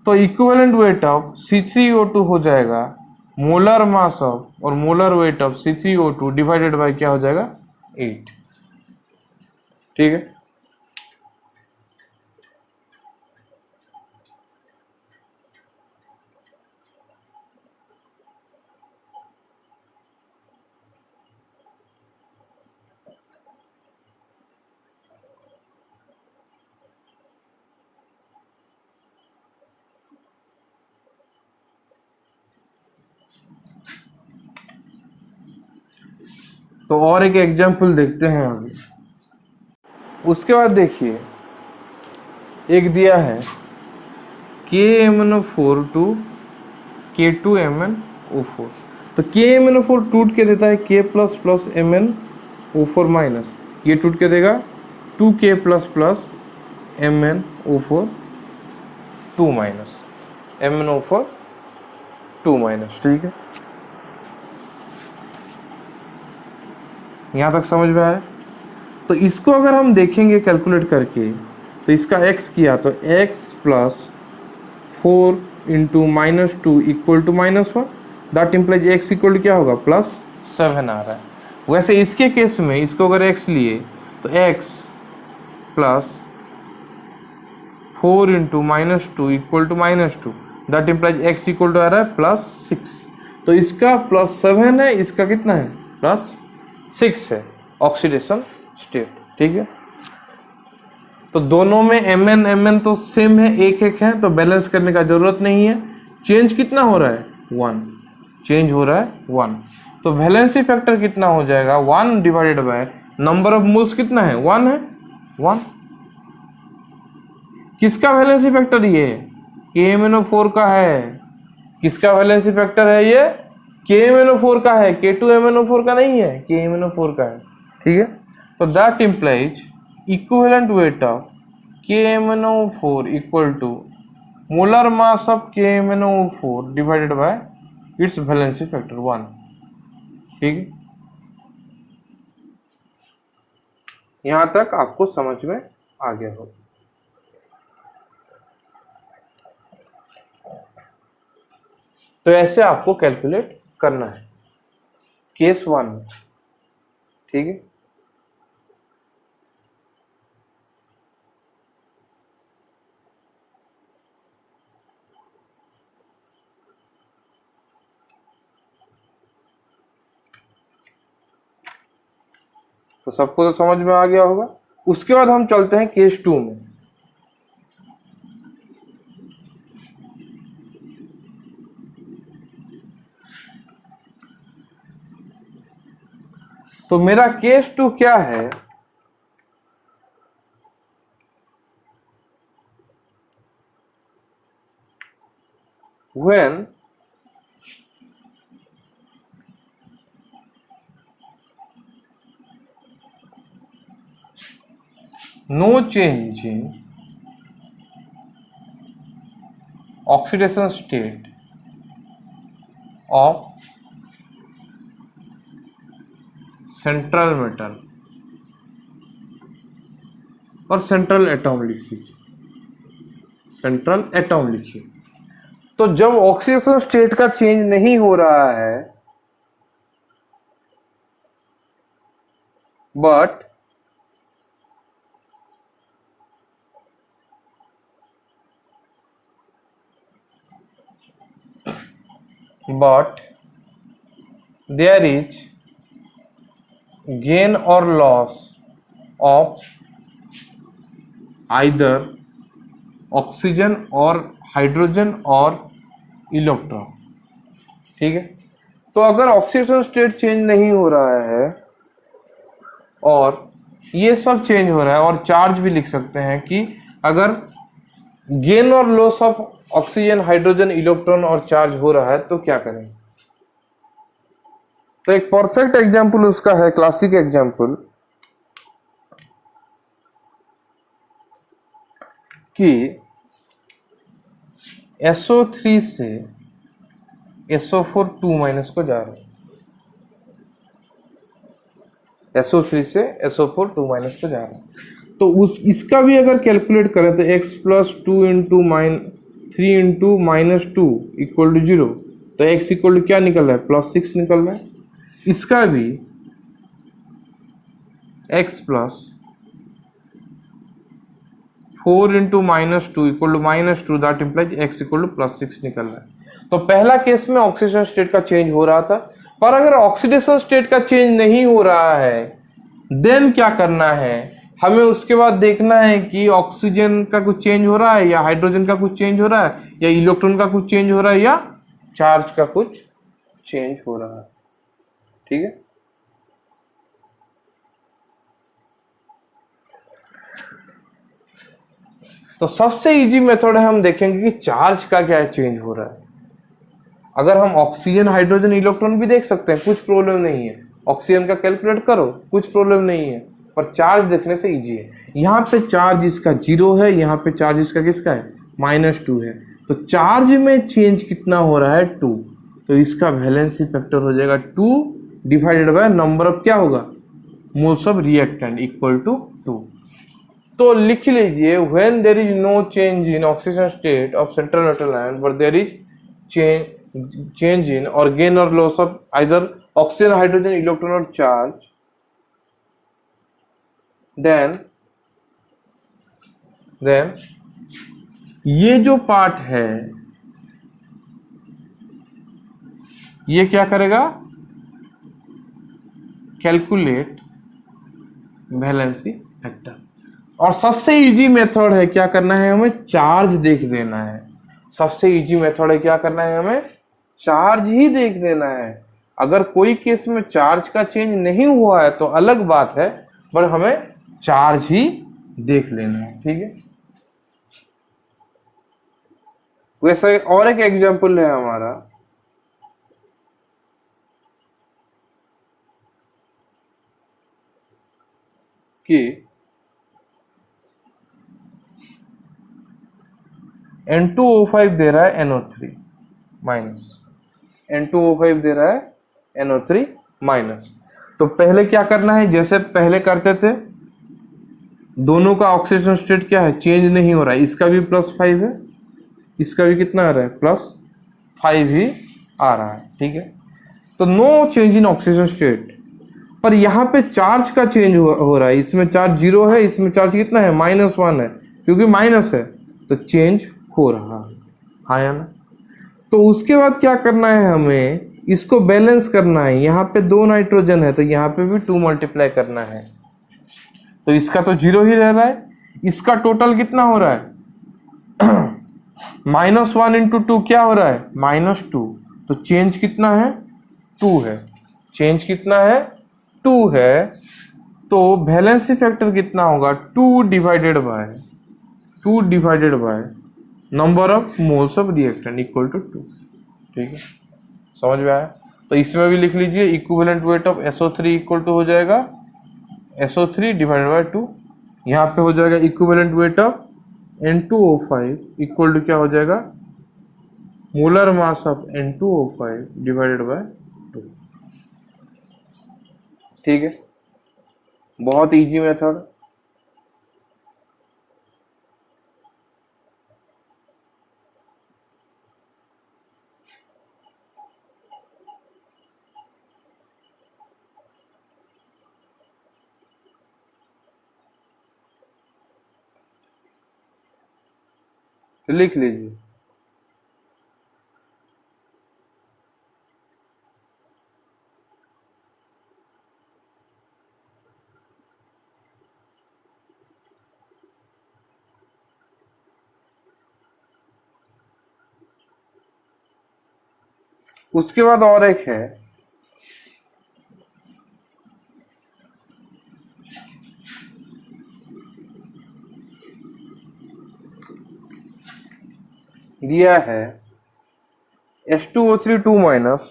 [SPEAKER 1] तो इक्विवेलेंट वेट ऑफ C3O2 हो जाएगा मोलर मास ऑफ और molar weight of C3O2 divided by क्या हो जाएगा 8, ठीक है। तो और एक एग्जांपल देखते हैं अभी, उसके बाद देखिए एक दिया है KMnO4 to K2MnO4। तो KMnO4 टूट के देता है K plus plus MnO4 minus, ये टूट के देगा 2K plus plus MnO4 2 minus MnO4 2 minus. ठीक है, यहाँ तक समझ में आया। तो इसको अगर हम देखेंगे कैलकुलेट करके, तो इसका x किया तो x plus 4 into minus 2 equal to -1, that implies x equal to क्या होगा +7 आ रहा है। वैसे इसके केस में इसको अगर x लिए तो x plus 4 into -2 equal to -2, that implies x equal to आ रहा है +6। तो इसका +7 है, इसका कितना है +6 है ऑक्सीडेशन स्टेट। ठीक है, तो दोनों में Mn तो सेम है, एक एक है, तो बैलेंस करने का जरूरत नहीं है। चेंज कितना हो रहा है 1, चेंज हो रहा है 1। तो वैलेंसी फैक्टर कितना हो जाएगा 1 divided by number of moles कितना है 1 है 1। किसका वैलेंसी फैक्टर ये KMnO4 का है। किसका वैलेंसी फैक्टर है ये KMnO4 का है, K2MnO4 का नहीं है, KMnO4 का है। ठीक है, तो that implies equivalent weight of KMnO4 equal to molar mass of KMnO4 divided by its valency factor 1। ठीक है, यहां तक आपको समझ में आ गया हो। तो ऐसे आपको कैलकुलेट करना है केस 1 में। ठीक है, तो सबको तो समझ में आ गया होगा। उसके बाद हम चलते हैं केस 2 में। तो मेरा केस 2 क्या है, when no change in oxidation state of central metal और सेंट्रल एटॉम लिखिए, सेंट्रल एटॉम लिखिए। तो जब ऑक्सीडेशन स्टेट का चेंज नहीं हो रहा है but there is gain or loss of either oxygen और हाइड्रोजन और इलेक्ट्रॉन। ठीक है, तो अगर ऑक्सीडेशन स्टेट चेंज नहीं हो रहा है और ये सब चेंज हो रहा है, और चार्ज भी लिख सकते हैं कि अगर गेन और loss of oxygen hydrogen electron और चार्ज हो रहा है तो क्या करें। तो एक परफेक्ट एग्जांपल उसका है, क्लासिक एग्जांपल, कि SO3 से SO4 2 माइनस को जा रहा है, SO3 से SO4 2 माइनस को जा रहा है। तो इसका भी अगर कैलकुलेट करें तो x plus 2 into -3 into -2 equal to 0, तो x इक्वल टू क्या निकल रहा है +6 निकल रहा है। इसका भी x plus 4 into -2 equal to -2, that implies x equal to +6 निकल रहा है। तो पहला केस में ऑक्सीडेशन स्टेट का चेंज हो रहा था, पर अगर ऑक्सीडेशन स्टेट का चेंज नहीं हो रहा है देन क्या करना है, हमें उसके बाद देखना है कि ऑक्सीजन का कुछ चेंज हो रहा है या हाइड्रोजन का कुछ चेंज हो रहा है या इलेक्ट्रॉन का कुछ चेंज हो रहा है या चार्ज का कुछ चेंज हो रहा है। ठीक है, तो सबसे इजी मेथड है, हम देखेंगे कि चार्ज का क्या चेंज हो रहा है। अगर हम ऑक्सीजन हाइड्रोजन इलेक्ट्रॉन भी देख सकते हैं, कुछ प्रॉब्लम नहीं है। ऑक्सीजन का कैलकुलेट करो, कुछ प्रॉब्लम नहीं है, पर चार्ज देखने से इजी है। यहाँ पे चार्ज इसका 0 है, यहाँ पे चार्ज इसका किसका है, -2 है। तो चार्ज में चेंज कितना हो रहा है, 2। तो इसका वैलेंसी फैक्टर हो जाएगा 2 डिवाइडेड बाय नंबर ऑफ क्या होगा, moles of reactant equal to 2। तो लिख लीजिए, when there is no change in oxygen state of central metal ion but there is change in or gain or loss of either oxygen, hydrogen, electron or charge, then ये जो part है ये क्या करेगा, calculate valency factor. और सबसे easy method है क्या करना है, हमें चार्ज देख देना है। सबसे इजी मेथड है क्या करना है, हमें चार्ज ही देख देना है। अगर कोई केस में चार्ज का चेंज नहीं हुआ है तो अलग बात है, पर हमें चार्ज ही देख लेना है, ठीक है। वैसे और एक एग्जांपल है हमारा, कि N2O5 दे रहा है NO3 माइनस, N2O5 दे रहा है NO3 माइनस। तो पहले क्या करना है, जैसे पहले करते थे, दोनों का ऑक्सीजन स्टेट क्या है, चेंज नहीं हो रहा है। इसका भी +5 है, इसका भी कितना आ रहा है, +5 ही आ रहा है, ठीक है। तो no change in oxygen state, पर यहाँ पे चार्ज का चेंज हो रहा है। इसमें चार्ज 0 है, इसमें चार्ज कितना है, -1 है, क्योंकि माइनस है तो चेंज हो रहा है, हाँ या ना। तो उसके बाद क्या करना है, हमें इसको बैलेंस करना है। यहाँ पे 2 नाइट्रोजन है तो यहाँ पे भी 2 मल्टीप्लाई करना है। तो इसका तो 0 ही रह रहा है, इसका टोटल कितना हो रहा है, -1 इंटू 2 क्या हो रहा है, -2। तो चेंज कितना है, 2 है। चेंज कितना है, 2 है। तो वैलेंसी फैक्टर कितना होगा, 2 divided by number of moles of reactant equal to 2, ठीक है। समझ में आया। तो इसमें भी लिख लीजिए, equivalent weight of SO3 equal to हो जाएगा SO3 डिवाइडेड बाय 2। यहाँ पे हो जाएगा equivalent weight of N2O5 equal to क्या हो जाएगा, molar mass of N2O5 divided by 2, ठीक है। बहुत इजी मेथड। तो लिख लीजिए, उसके बाद और एक है, दिया है H2O3 2 minus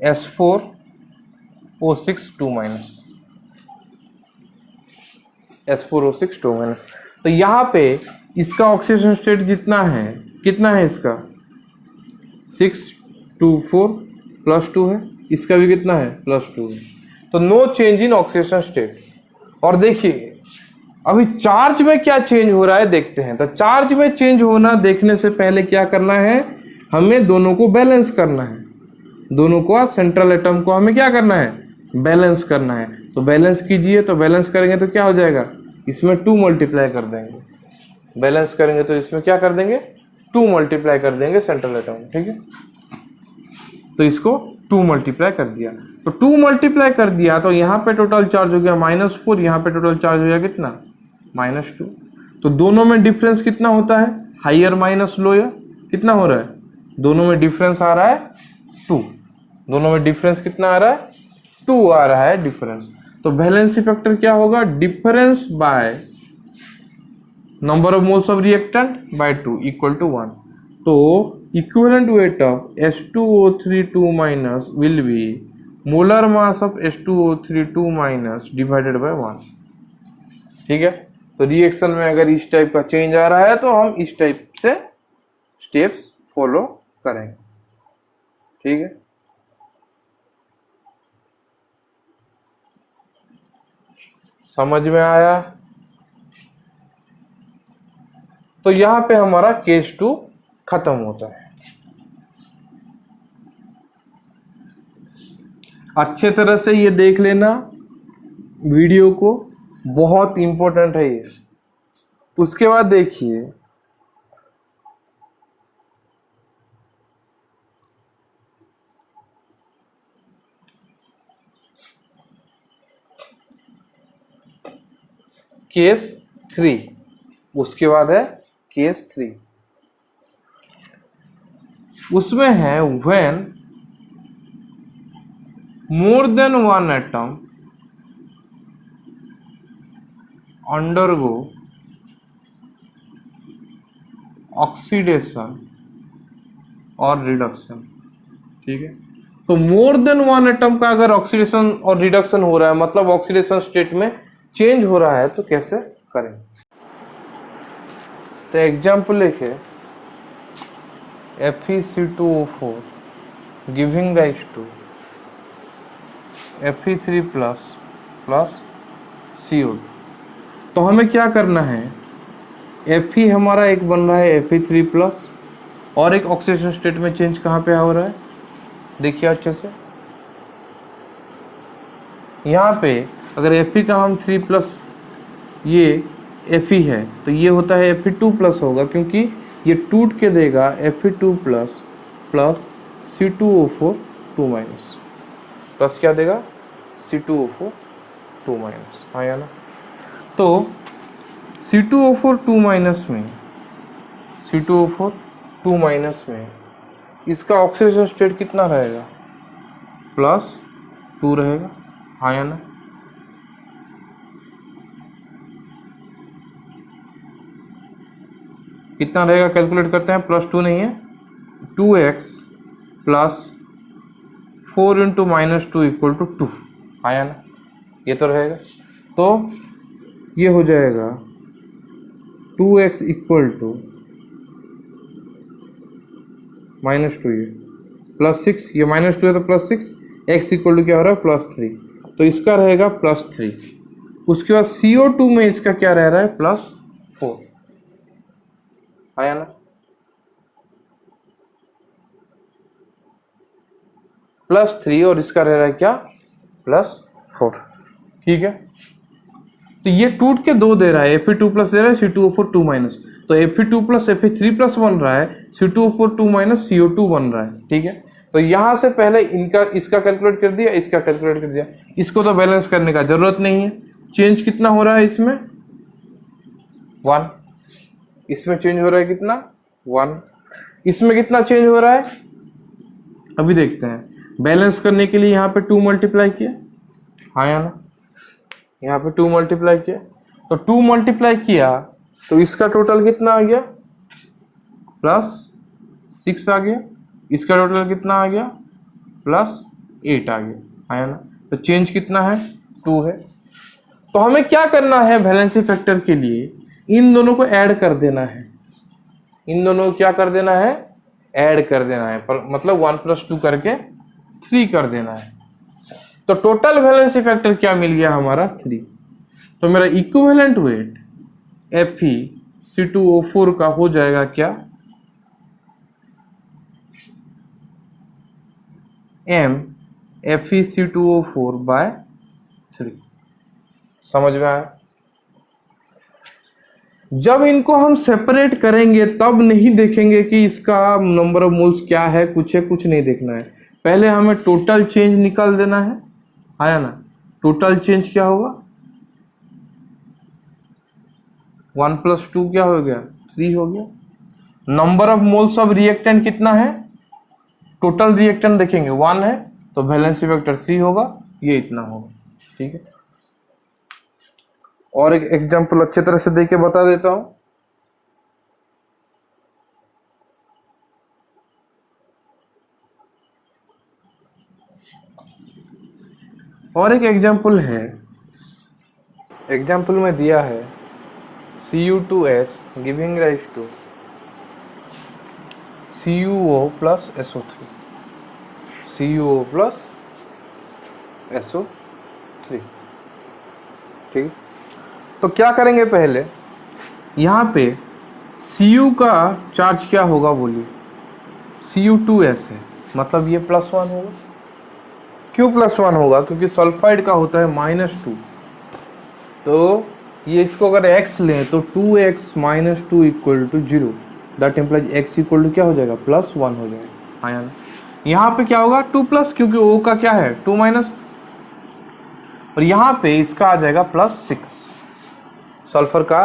[SPEAKER 1] S4O6 2 minus, S4O6 2 minus. तो यहाँ पे इसका ऑक्सीजन स्टेट जितना है, कितना है इसका, 624 +2 है, इसका भी कितना है, +2 है। तो no change in oxygen state. और देखिए अभी चार्ज में क्या चेंज हो रहा है देखते हैं। तो चार्ज में चेंज होना देखने से पहले क्या करना है, हमें दोनों को बैलेंस करना है। दोनों को, सेंट्रल एटम को हमें क्या करना है, बैलेंस करना है। तो बैलेंस कीजिए, तो बैलेंस करेंगे तो क्या हो जाएगा, इसमें 2 मल्टीप्लाई कर देंगे। बैलेंस करेंगे तो इसमें क्या कर देंगे, 2 मल्टीप्लाई कर देंगे सेंट्रल एटम, ठीक है। तो इसको 2 मल्टीप्लाई कर दिया, तो 2 मल्टीप्लाई कर दिया तो यहाँ पे टोटल चार्ज हो गया -4, यहाँ पे टोटल चार्ज हो गया कितना, -2। तो दोनों में डिफरेंस कितना होता है, हायर माइनस लोअर कितना हो रहा है, दोनों में डिफरेंस आ रहा है 2। दोनों में डिफरेंस कितना आ रहा है, 2 आ रहा है डिफरेंस। तो वैलेंसी फैक्टर क्या होगा, difference by number of moles of reactant by 2 equal to 1। तो equivalent weight of H2O3 minus will be molar mass of H2O3 minus divided by 1। ठीक है, तो रिएक्शन में अगर इस टाइप का चेंज आ रहा है तो हम इस टाइप से स्टेप्स फॉलो करेंगे। ठीक है, समझ में आया? तो यहां पे हमारा केस 2 खत्म होता है। अच्छे तरह से ये देख लेना वीडियो को, बहुत इंपॉर्टेंट है ये। उसके बाद देखिए केस 3, उसके बाद है केस 3। उसमें है when more than one atom undergo oxidation और रिडक्शन। ठीक है, तो मोर देन वन एटम का अगर ऑक्सीडेशन और रिडक्शन हो रहा है, मतलब ऑक्सीडेशन स्टेट में चेंज हो रहा है, तो कैसे करें? तो एग्जाम्पल लिखे FeC2O4 giving rise to Fe3 plus CO2। तो हमें क्या करना है, Fe हमारा एक बन रहा है Fe3 प्लस, और एक ऑक्सीडेशन स्टेट में चेंज कहाँ पे हो रहा है, देखिए अच्छे से। यहाँ पे अगर Fe का हम 3 प्लस, ये Fe है, तो ये होता है Fe2 प्लस होगा, क्योंकि ये टूट के देगा Fe2 plus plus C2O4 2 minus, plus क्या देगा C2O4 2 माइनस, हाँ या ना? तो C2O4 2 माइनस में, C2O4 2 माइनस में इसका ऑक्सीडेशन स्टेट कितना रहेगा, +2 रहेगा, हाँ या ना? कितना रहेगा कैलकुलेट करते हैं, +2 नहीं है, 2x plus 4 into -2 equal to 2, आया ना? ये तो रहेगा, तो ये हो जाएगा 2x इक्वल टू -2, ये +6, ये -2 है तो +6, x इक्वल टू क्या हो रहा है, +3, तो इसका रहेगा +3। उसके बाद CO2 में इसका क्या रह रहा है, +4, आया ना? +3 और इसका रह रहा है क्या, +4। ठीक है, तो ये टूट के 2 दे रहा है, Fe2 प्लस दे रहा है, C2O4 2 माइनस, तो Fe2 प्लस Fe3 प्लस बन रहा है, C2O4 2 माइनस CO2 बन रहा है। ठीक है, तो यहां से पहले इसका कैलकुलेट कर दिया, इसका कैलकुलेट कर दिया, इसको तो बैलेंस करने का जरूरत नहीं है। चेंज कितना हो रहा है इसमें, 1, इसमें चेंज हो रहा है कितना, 1, इसमें कितना चेंज हो रहा है, अभी देखते हैं। बैलेंस करने के लिए यहाँ पे 2 मल्टीप्लाई किया, हाँ या ना? यहाँ पे 2 मल्टीप्लाई किया, तो 2 मल्टीप्लाई किया तो इसका टोटल कितना आ गया, +6 आ गया, इसका टोटल कितना आ गया, +8 आ गया, हाँ या ना? तो चेंज कितना है, 2 है। तो हमें क्या करना है, वैलेंसी फैक्टर के लिए इन दोनों को ऐड कर देना है, इन दोनों को क्या कर देना है, ऐड कर देना है, मतलब 1 + 2 करके 3 कर देना है। तो टोटल वैलेंसी फैक्टर क्या मिल गया हमारा, 3। तो मेरा इक्विवेलेंट वेट FeC2O4 का हो जाएगा क्या, m FeC2O4/3। समझ में आया? जब इनको हम सेपरेट करेंगे तब नहीं देखेंगे कि इसका नंबर ऑफ मोल्स क्या है, कुछ नहीं देखना है। पहले हमें टोटल चेंज निकाल देना है, आया ना? टोटल चेंज क्या होगा, 1 + 2 क्या हो गया, 3 हो गया। Number of moles of reactant कितना है, टोटल रिएक्टेंट देखेंगे 1 है, तो वैलेंसी फैक्टर 3 होगा, ये इतना होगा। ठीक है, और एक एग्जांपल अच्छे तरह से देके बता देता हूं। और एक एग्जाम्पल है, एग्जाम्पल में दिया है Cu2S giving rise to CuO plus SO3, CuO plus SO3। ठीक, तो क्या करेंगे, पहले यहाँ पे Cu का चार्ज क्या होगा बोलिए, Cu2S है, मतलब ये +1 होगा। क्यों +1 होगा, क्योंकि सल्फाइड का होता है -2, तो ये इसको अगर x लें तो 2x - 2 = 0, दैट इम्प्लाइज x = क्या हो जाएगा, +1 हो जाएगा। आयन यहाँ पे क्या होगा 2+, क्योंकि O का क्या है 2-, और यहाँ पे इसका आ जाएगा +6, सल्फर का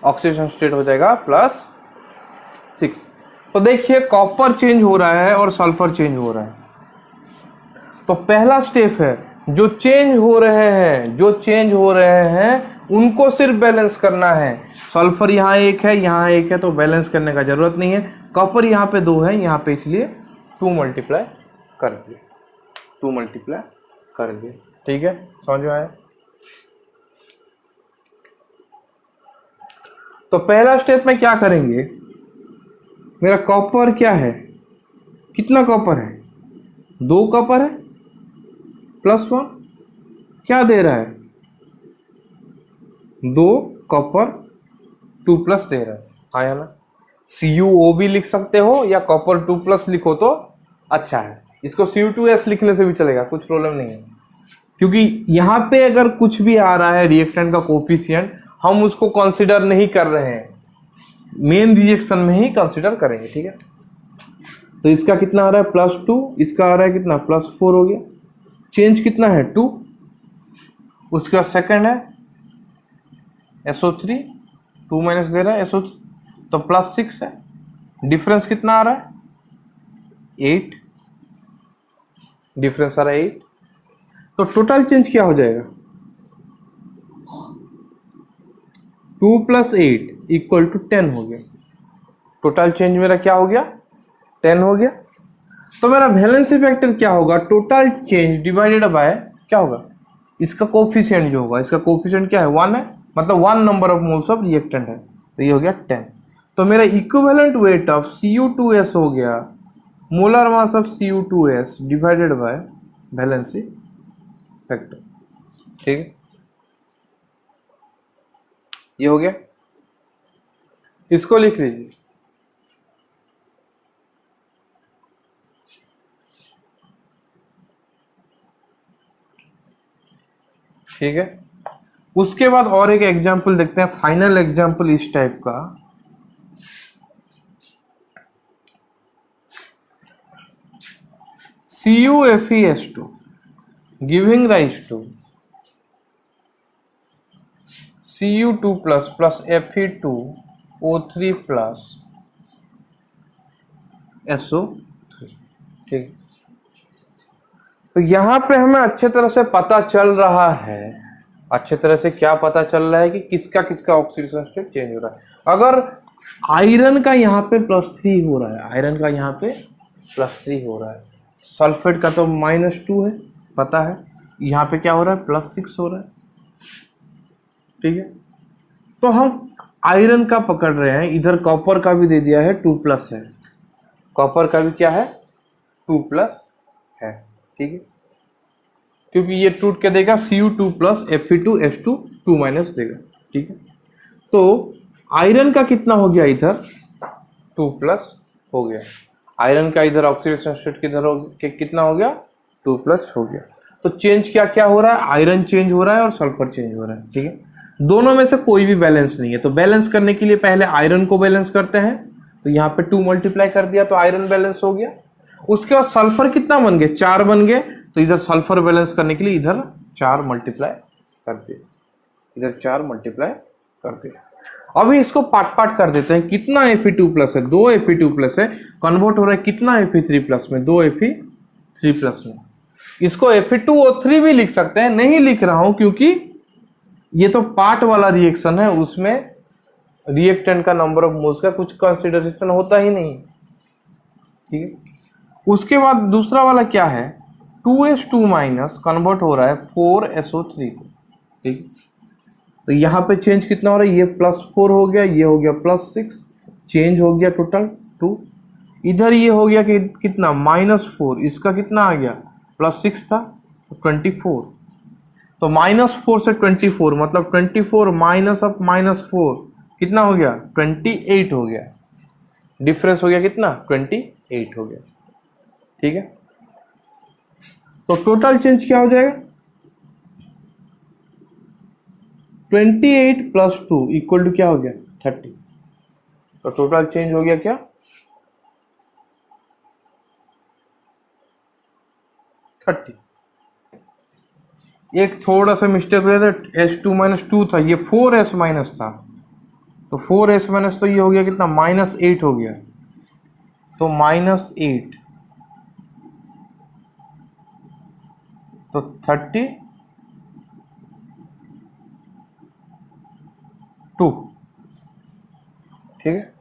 [SPEAKER 1] ऑक्सीडेशन स्टेट हो जाएगा +6। तो देखिए कॉपर चेंज हो रहा है और सल्फर चेंज हो रहा है। तो पहला स्टेप है, जो चेंज हो रहे हैं उनको सिर्फ बैलेंस करना है। सल्फर यहाँ एक है, यहाँ एक है, तो बैलेंस करने का जरूरत नहीं है। कॉपर यहाँ पे 2 है, यहाँ पे इसलिए 2 मल्टीप्लाई कर दिए, 2 मल्टीप्लाई कर दिए। ठीक है, समझ में आया। तो पहला स्टेप में क्या करेंगे, मेरा कॉपर क्या है, कितना कॉपर है, 2 कॉपर है, +1 क्या दे रहा है, 2 कॉपर 2+ दे रहा है। आया ना। CuO भी लिख सकते हो या कॉपर 2+ लिखो तो अच्छा है। इसको Cu2S लिखने से भी चलेगा, कुछ प्रॉब्लम नहीं है, क्योंकि यहाँ पे अगर कुछ भी आ रहा है रिएक्टेंट का कोफिशिएंट, हम उसको कंसीडर नहीं कर रहे हैं, मेन रिएक्शन में ही कंसीडर करेंगे। ठीक है, तो इसका कितना आ रहा है +2, इसका आ रहा है कितना +4 हो गया। चेंज कितना है 2, उसका सेकंड है SO3, 2- दे रहा है SO3, तो +6 है। डिफरेंस कितना आ रहा है 8, डिफरेंस आ रहा है 8। तो टोटल चेंज क्या हो जाएगा 2 + 8 = 10 हो गया। टोटल चेंज मेरा क्या हो गया 10 हो गया। तो मेरा वैलेंसी फैक्टर क्या होगा, टोटल चेंज डिवाइडेड बाय क्या होगा, इसका कोफिशिएंट जो होगा, इसका कोफिशिएंट क्या है 1 है, मतलब 1 number of moles of reactant है, तो ये हो गया 10। तो मेरा इक्विवेलेंट वेट ऑफ Cu2S हो गया molar mass of Cu2S divided by valency factor. ठीक है, ये हो गया, इसको लिख लीजिए। ठीक है, उसके बाद और एक एग्जांपल देखते हैं, फाइनल एग्जांपल इस टाइप का। CuFeS2 giving rise to Cu2+ plus Fe2O3 plus SO3। ठीक, तो यहां पे हमें अच्छे तरह से पता चल रहा है, अच्छे तरह से क्या पता चल रहा है कि किसका किसका ऑक्सीडेशन स्टेट चेंज हो रहा है। अगर आयरन का यहाँ पे +3 हो रहा है, आयरन का यहाँ पे +3 हो रहा है, सल्फेट का तो -2 है पता है, यहाँ पे क्या हो रहा है +6 हो रहा है। ठीक है, तो हम आयरन का पकड़ रहे हैं, इधर कॉपर का भी दे दिया है 2+ है, कॉपर का भी क्या है 2+ है। ठीक है, क्योंकि ये टूट के देगा Cu2 + Fe2S2 2- देगा। ठीक है, तो आयरन का कितना हो गया इधर 2+ हो गया, आयरन का इधर ऑक्सीडेशन स्टेट कितना हो गया 2+ हो गया। तो चेंज क्या क्या हो रहा है, आयरन चेंज हो रहा है और सल्फर चेंज हो रहा है। ठीक है, दोनों में से कोई भी बैलेंस नहीं है, तो बैलेंस करने के लिए पहले आयरन को बैलेंस करते हैं, तो यहाँ पे 2 मल्टीप्लाई कर दिया तो आयरन बैलेंस हो गया। उसके बाद सल्फर कितना बन गए 4 बन गए, तो इधर सल्फर बैलेंस करने के लिए इधर 4 मल्टीप्लाई कर दिए, इधर 4 मल्टीप्लाई कर दिए। अभी इसको पार्ट कर देते हैं, कितना Fe2+ है 2 Fe2+ है, कन्वर्ट हो रहा है कितना Fe3+ में 2 Fe3+ में। इसको Fe2O3 भी लिख सकते हैं, नहीं लिख रहा हूं क्योंकि ये तो पार्ट वाला रिएक्शन है, उसमें रिएक्टेंट का नंबर ऑफ मोल्स का कुछ कंसिडरेशन होता ही नहीं। ठीक है, उसके बाद दूसरा वाला क्या है, 2s2 माइनस कन्वर्ट हो रहा है 4SO3 को, ठीक। तो यहाँ पे चेंज कितना हो रहा है, ये +4 हो गया, ये हो गया +6, चेंज हो गया टोटल 2। इधर ये हो गया कि कितना -4, इसका कितना आ गया, +6 था तो 24। तो -4 से 24 मतलब 24 माइनस ऑफ -4 कितना हो गया, 28 हो गया। डिफरेंस हो गया कितना, 28 हो गया, ठीक है। तो टोटल चेंज क्या हो जाएगा, 28 + 2 = क्या हो गया, 30। तो टोटल चेंज हो गया क्या, 30। एक थोड़ा सा मिस्टेक हो गया था, S2 - 2 था, ये 4S माइनस था, तो 4S माइनस, तो ये हो गया कितना, -8 हो गया। तो -8 तो 32, ठीक है।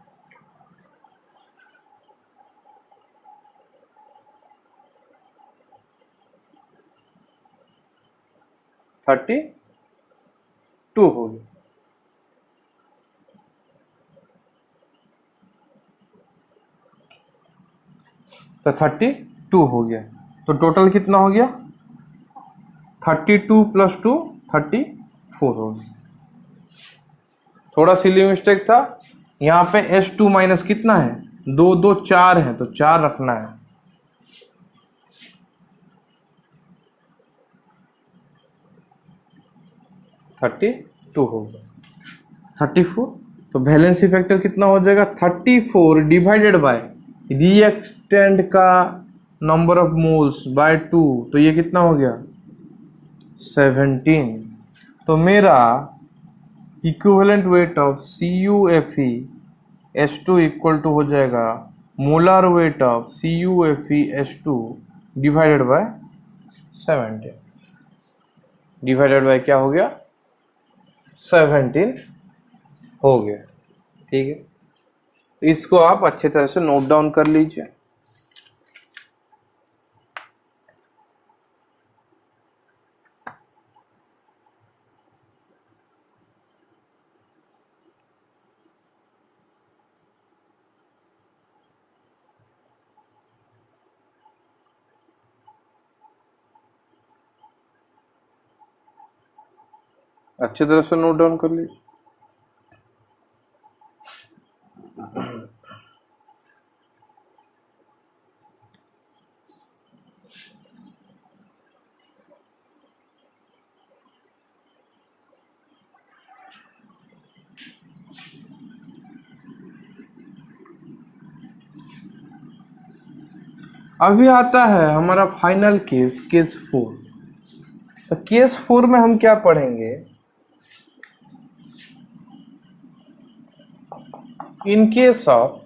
[SPEAKER 1] थर्टी टू हो गया। तो 32 हो गया। तो टोटल कितना हो गया, 32 + 2 34 हो गया। थोड़ा सिली मिस्टेक था, यहाँ पे S2 माइनस कितना है, 2 2 4 है, तो 4 रखना है। थर्टी टू हो गया, 34। तो वैलेंसी फैक्टर कितना हो जाएगा, 34 डिवाइडेड बाय रिएक्टेंट का नंबर ऑफ मोल्स बाय 2, तो ये कितना हो गया, 17। तो मेरा equivalent weight of CuFe S2 = हो जाएगा molar weight of CuFe S2 divided by 17, divided by क्या हो गया, 17 हो गया, ठीक है। तो इसको आप अच्छे तरह से नोट डाउन कर लीजिए। अच्छे तरह से नोट डाउन कर लीजिए। अभी आता है हमारा फाइनल केस, केस 4। तो केस 4 में हम क्या पढ़ेंगे, in case of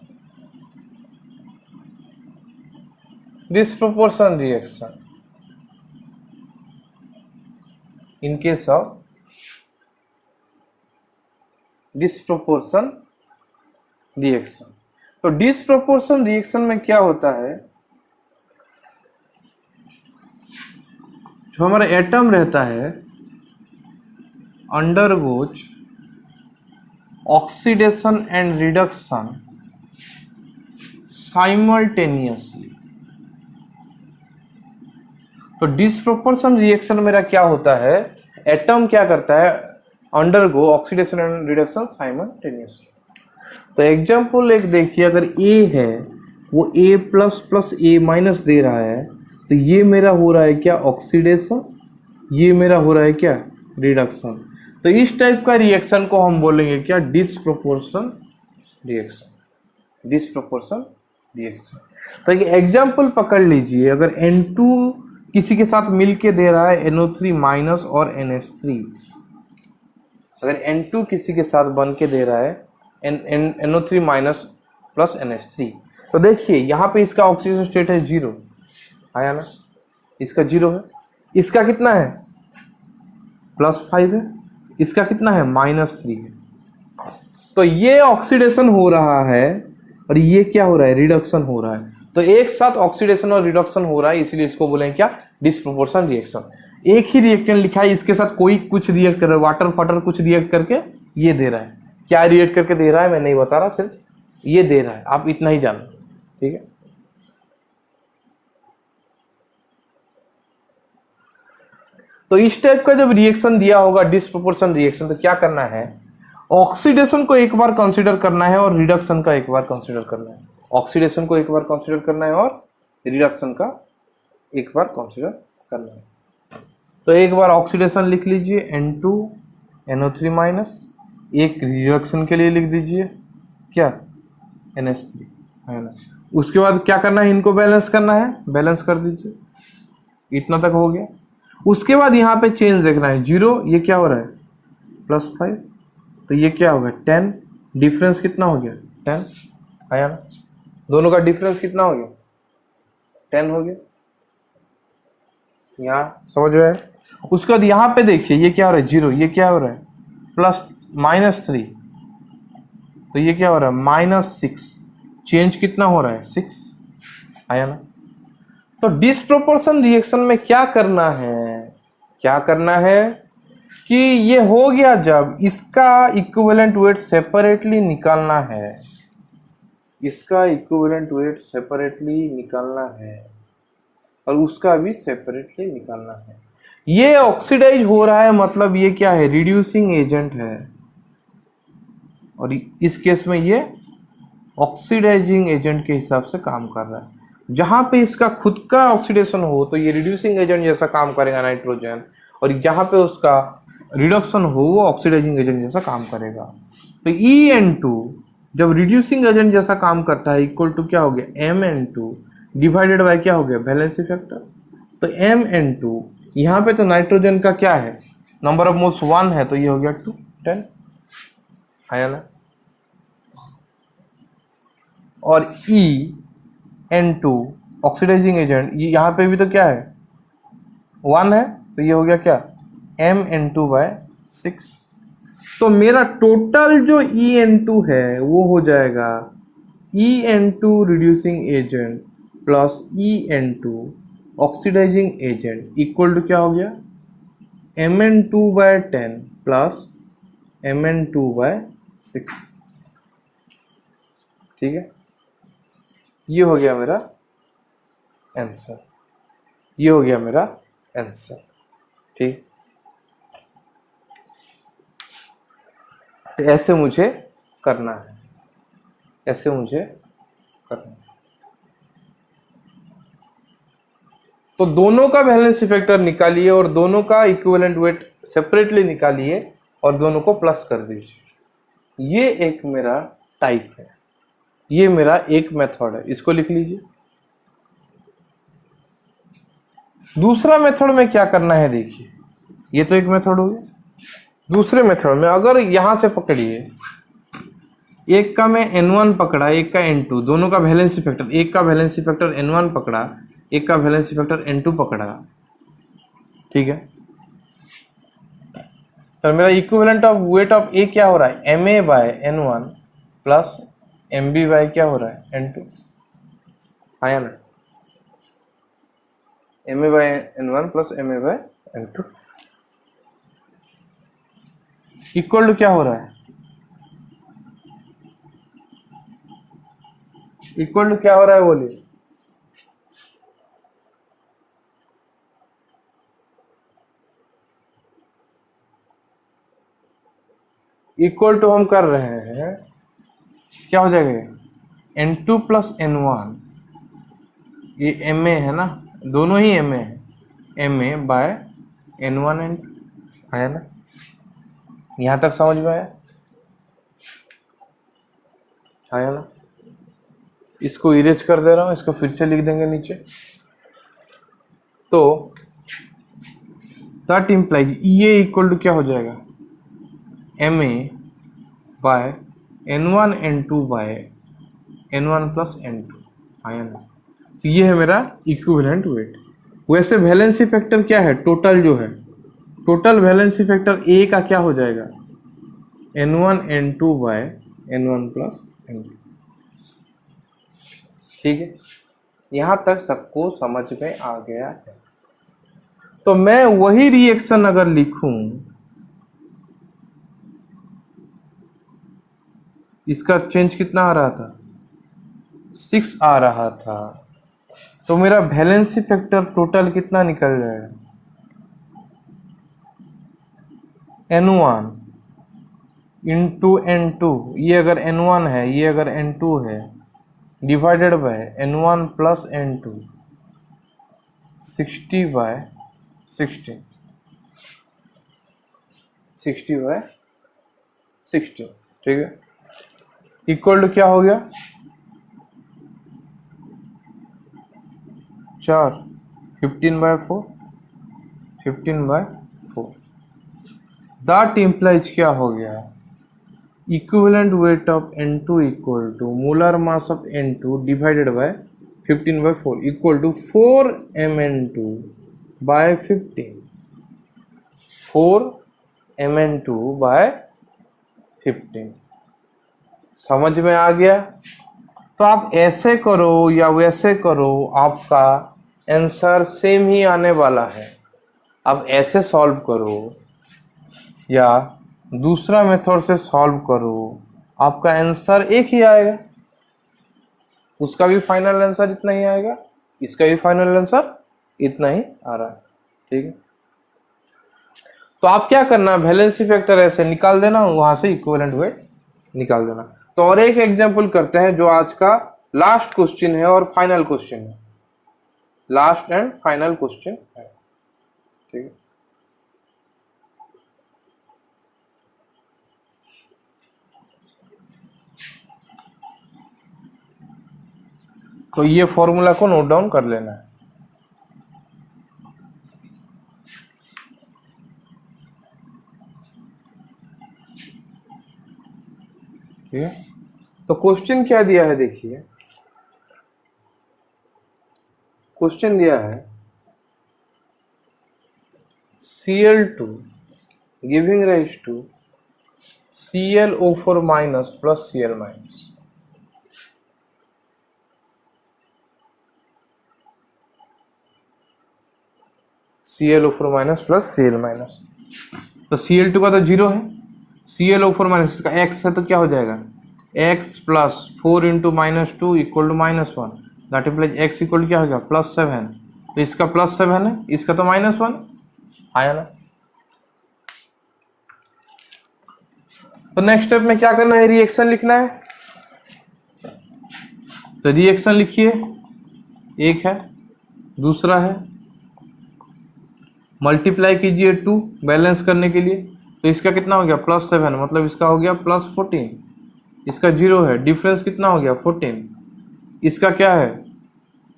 [SPEAKER 1] disproportion reaction, in case of disproportion reaction. तो डिस्प्रोपोर्शन रिएक्शन में क्या होता है, जो हमारा एटम रहता है undergoes oxidation and reduction simultaneously. तो डिस्प्रोपोर्शन रिएक्शन मेरा क्या होता है, एटम क्या करता है, undergo oxidation and reduction simultaneously. तो एग्जांपल एक देखिए, अगर A है वो A++ A- दे रहा है, तो ये मेरा हो रहा है क्या, ऑक्सीडेशन, ये मेरा हो रहा है क्या, रिडक्शन। तो इस टाइप का रिएक्शन को हम बोलेंगे क्या, डिस्प्रोपोर्शन रिएक्शन, डिस्प्रोपोर्शन रिएक्शन। तो एक एग्जांपल पकड़ लीजिए, अगर N2 किसी के साथ मिलके दे रहा है NO3- और NH3, अगर N2 किसी के साथ बन के दे रहा है NO3- + NH3, तो देखिए यहाँ पे इसका ऑक्सीजन स्टेट है 0, आया ना, इसका 0 है, इसका कितना है, +5 है, इसका कितना है, -3 है। तो ये ऑक्सीडेशन हो रहा है और ये क्या हो रहा है, रिडक्शन हो रहा है। तो एक साथ ऑक्सीडेशन और रिडक्शन हो रहा है, इसलिए इसको बोलेंगे क्या, डिस्प्रोपोर्शन रिएक्शन। एक ही रिएक्टेंट लिखा है, इसके साथ कोई कुछ रिएक्ट कर रहा है, वाटर फाटर कुछ रिएक्ट करके ये दे रहा है। क्या रिएक्ट करके दे रहा है मैं नहीं बता रहा, सिर्फ ये दे रहा है, आप इतना ही जानो, ठीक है। तो इस टाइप का जब रिएक्शन दिया होगा डिस्प्रोपोर्शन रिएक्शन, तो क्या करना है, ऑक्सीडेशन को एक बार कंसीडर करना है और रिडक्शन का एक बार कंसीडर करना है। ऑक्सीडेशन को एक बार कंसीडर करना है और रिडक्शन का एक बार कंसीडर करना है। तो एक बार ऑक्सीडेशन लिख लीजिए N2NO3 माइनस, एक रिडक्शन के लिए लिख दीजिए क्या, NH3 है ना। उसके बाद क्या करना है, इनको बैलेंस करना है, बैलेंस कर दीजिए, इतना तक हो गया। उसके बाद यहाँ पे चेंज देखना है, 0 ये क्या हो रहा है +5, तो ये क्या हो गया 10, डिफरेंस कितना हो गया 10 आया ना, दोनों का डिफरेंस कितना हो गया 10 हो गया, यहाँ समझ रहे हैं। उसके बाद यहाँ पे देखिए ये क्या हो रहा है 0, ये क्या हो रहा है +-3, तो ये क्या हो रहा है -6, चेंज कितना हो रहा है 6 आया ना। तो डिस्प्रोपोर्शन रिएक्शन में क्या करना है, क्या करना है कि ये हो गया जब इसका इक्विवेलेंट वेट सेपरेटली निकालना है, इसका इक्विवेलेंट वेट सेपरेटली निकालना है और उसका भी सेपरेटली निकालना है। ये ऑक्सीडाइज हो रहा है, मतलब ये क्या है, रिड्यूसिंग एजेंट है, और इस केस में ये ऑक्सीडाइजिंग एजेंट के हिसाब से काम कर रहा है। जहां पे इसका खुद का ऑक्सीडेशन हो तो ये रिड्यूसिंग एजेंट जैसा काम करेगा नाइट्रोजन, और जहां पे उसका रिडक्शन हो वो ऑक्सीडाइजिंग एजेंट जैसा काम करेगा। तो EN2 जब रिड्यूसिंग एजेंट जैसा काम करता है इक्वल टू क्या हो गया MN2 डिवाइडेड बाय क्या हो गया वैलेंसी फैक्टर। तो MN2 यहाँ पे तो नाइट्रोजन का क्या है, नंबर ऑफ मोल्स 1 है, तो ये हो गया 2 10 आया ना। और EN2 ऑक्सीडाइजिंग एजेंट, ये यहाँ पे भी तो क्या है 1 है, तो ये हो गया क्या MN2/6। तो मेरा टोटल जो EN2 है वो हो जाएगा EN2 reducing agent plus EN2 oxidising agent equal to क्या हो गया MN2/10 प्लस MN2/6, ठीक है। ये हो गया मेरा आंसर, ये हो गया मेरा आंसर, ठीक। तो ऐसे मुझे करना है, ऐसे मुझे करना है। तो दोनों का वैलेंसी फैक्टर निकालिए और दोनों का इक्विवेलेंट वेट सेपरेटली निकालिए और दोनों को प्लस कर दीजिए। ये एक मेरा टाइप है, ये मेरा एक मेथड है, इसको लिख लीजिए। दूसरा मेथड में क्या करना है देखिए, ये तो एक मेथड हो गया। दूसरे मेथड में अगर यहां से पकड़िए, एक का मैं N1 पकड़ा, एक का N2, दोनों का वैलेंसी फैक्टर, एक का वैलेंसी फैक्टर N1 पकड़ा, एक का वैलेंसी फैक्टर N2 पकड़ा, ठीक है। तो मेरा इक्विवेलेंट ऑफ वेट ऑफ ए क्या हो रहा है MA/N1 प्लस MB क्या हो रहा है N2 आया ना, MA/N1 plus MA/N2 equal to क्या हो रहा है, इक्वल टू क्या हो रहा है बोलिए, इक्वल टू हम कर रहे हैं क्या हो जाएगा N2 प्लस N1, ये MA है ना, दोनों ही MA है, MA/N1 N2 आया ना। यहां तक समझ में आया, आया ना। इसको इरेज कर दे रहा हूं, इसको फिर से लिख देंगे नीचे। तो दैट इम्प्लाइज ये इक्वल टू क्या हो जाएगा MA/N1 N2/N1 प्लस N2 आया ना। तो ये है मेरा इक्विवेलेंट वेट। वैसे वैलेंसी फैक्टर क्या है, टोटल जो है, टोटल वैलेंसी फैक्टर ए का क्या हो जाएगा N1 N2/N1 प्लस N2, ठीक है। यहां तक सबको समझ में आ गया है। तो मैं वही रिएक्शन अगर लिखूं, इसका चेंज कितना आ रहा था, 6 आ रहा था, तो मेरा वैलेंसी फैक्टर टोटल कितना निकल जाएगा, N1 इंटू N2, ये अगर N1 है, ये अगर N2 है, divided by N1 plus N2, 60 by 60, 60 by 60, ठीक है, इक्वल टू क्या हो गया, 4, 15/4, 15/4। दैट इम्प्लाइज क्या हो गया, equivalent weight of N2 equal to molar mass of N2 divided by 15/4 equal to 4 Mn2 by 15, 4 Mn2 by 15। समझ में आ गया। तो आप ऐसे करो या वैसे करो, आपका आंसर सेम ही आने वाला है। आप ऐसे सॉल्व करो या दूसरा मेथड से सॉल्व करो, आपका आंसर एक ही आएगा। उसका भी फाइनल आंसर इतना ही आएगा, इसका भी फाइनल आंसर इतना ही आ रहा है, ठीक है। तो आप क्या करना, वैलेंसी फैक्टर ऐसे निकाल देना, वहां से इक्विवेलेंट वेट निकाल देना। तो और एक एग्जांपल करते हैं जो आज का लास्ट क्वेश्चन है और फाइनल क्वेश्चन है, लास्ट एंड फाइनल क्वेश्चन है, ठीक है। तो ये फॉर्मूला को नोट डाउन कर लेना है। ठीक है, तो क्वेश्चन क्या दिया है देखिए, क्वेश्चन दिया है Cl2 giving rise to ClO4 minus plus Cl minus. ClO4 minus plus Cl minus, तो Cl2 का तो 0 है, ClO4 माइनस का x है, तो क्या हो जाएगा, x plus 4 into -2 equal to -1, that implies x equal क्या हो गया, +7। तो इसका +7 है, इसका तो -1 आया ना। तो नेक्स्ट स्टेप में क्या करना है, रिएक्शन लिखना है। तो रिएक्शन लिखिए, एक है, दूसरा है, मल्टीप्लाई कीजिए 2 बैलेंस करने के लिए, तो इसका कितना हो गया, +7, मतलब इसका हो गया +14, इसका 0 है, डिफरेंस कितना हो गया 14, इसका क्या है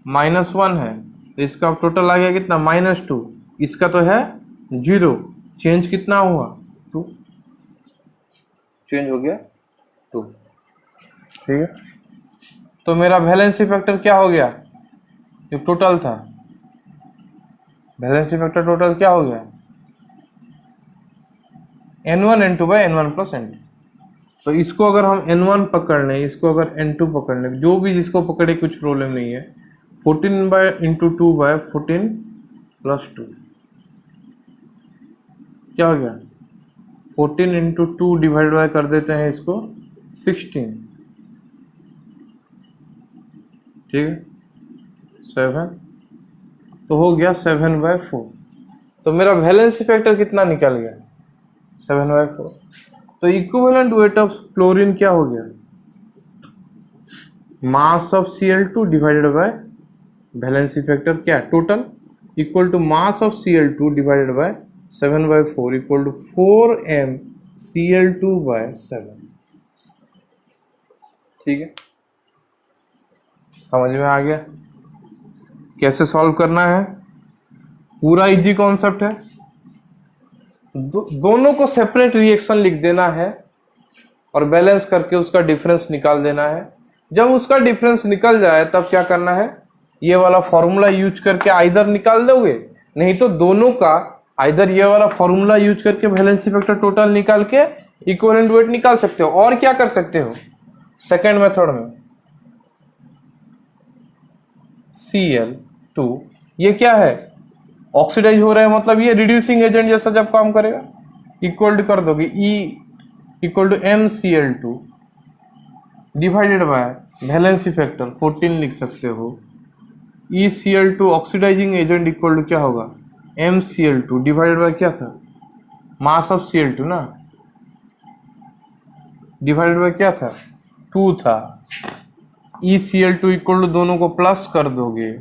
[SPEAKER 1] -1 है, तो इसका टोटल आ गया कितना -2, इसका तो है 0, चेंज कितना हुआ 2, चेंज हो गया 2, ठीक है। तो मेरा वैलेंसी फैक्टर क्या हो गया, जो टोटल था, वैलेंसी फैक्टर टोटल क्या हो गया, N1 N2 bye N1 plus N2। तो इसको अगर हम N1 पकड़ लें, इसको अगर N2 पकड़ लें, जो भी जिसको पकड़े कुछ प्रॉब्लम नहीं है, 14 बाय इंटू 2 बाय 14 प्लस 2 क्या हो गया, 14 इंटू 2 डिवाइड बाय कर देते हैं इसको 16, ठीक है, 7, तो हो गया 7/4। तो मेरा वैलेंसी फैक्टर कितना निकल गया, 7/4। तो इक्विवेलेंट वेट ऑफ क्लोरीन क्या हो गया, mass of Cl2 divided by valency factor क्या total, equal to mass of Cl2 divided by 7/4 equal to 4m Cl2/7, ठीक है। समझ में आ गया कैसे सॉल्व करना है, पूरा इजी कॉन्सेप्ट है। दोनों को सेपरेट रिएक्शन लिख देना है और बैलेंस करके उसका डिफरेंस निकाल देना है। जब उसका डिफरेंस निकल जाए तब क्या करना है, ये वाला फॉर्मूला यूज करके आइदर निकाल दोगे, नहीं तो दोनों का आइदर ये वाला फॉर्मूला यूज करके वैलेंसी फैक्टर टोटल निकाल के इक्विवेलेंट वेट निकाल सकते हो। और क्या कर सकते हो सेकेंड मेथड में, Cl2, ये क्या है, ऑक्सीडाइज हो रहा है, मतलब ये रिड्यूसिंग एजेंट जैसा जब काम करेगा, इक्वल टू कर दोगे E equal to MCl2 divided by valency factor 14 लिख सकते हो, ECl2 oxidising agent equal to क्या होगा, MCl2 डिवाइडेड बाय क्या था, मास ऑफ Cl2 ना, डिवाइडेड बाय क्या था, 2 था। ECl2 इक्वल टू दोनों को प्लस कर दोगे,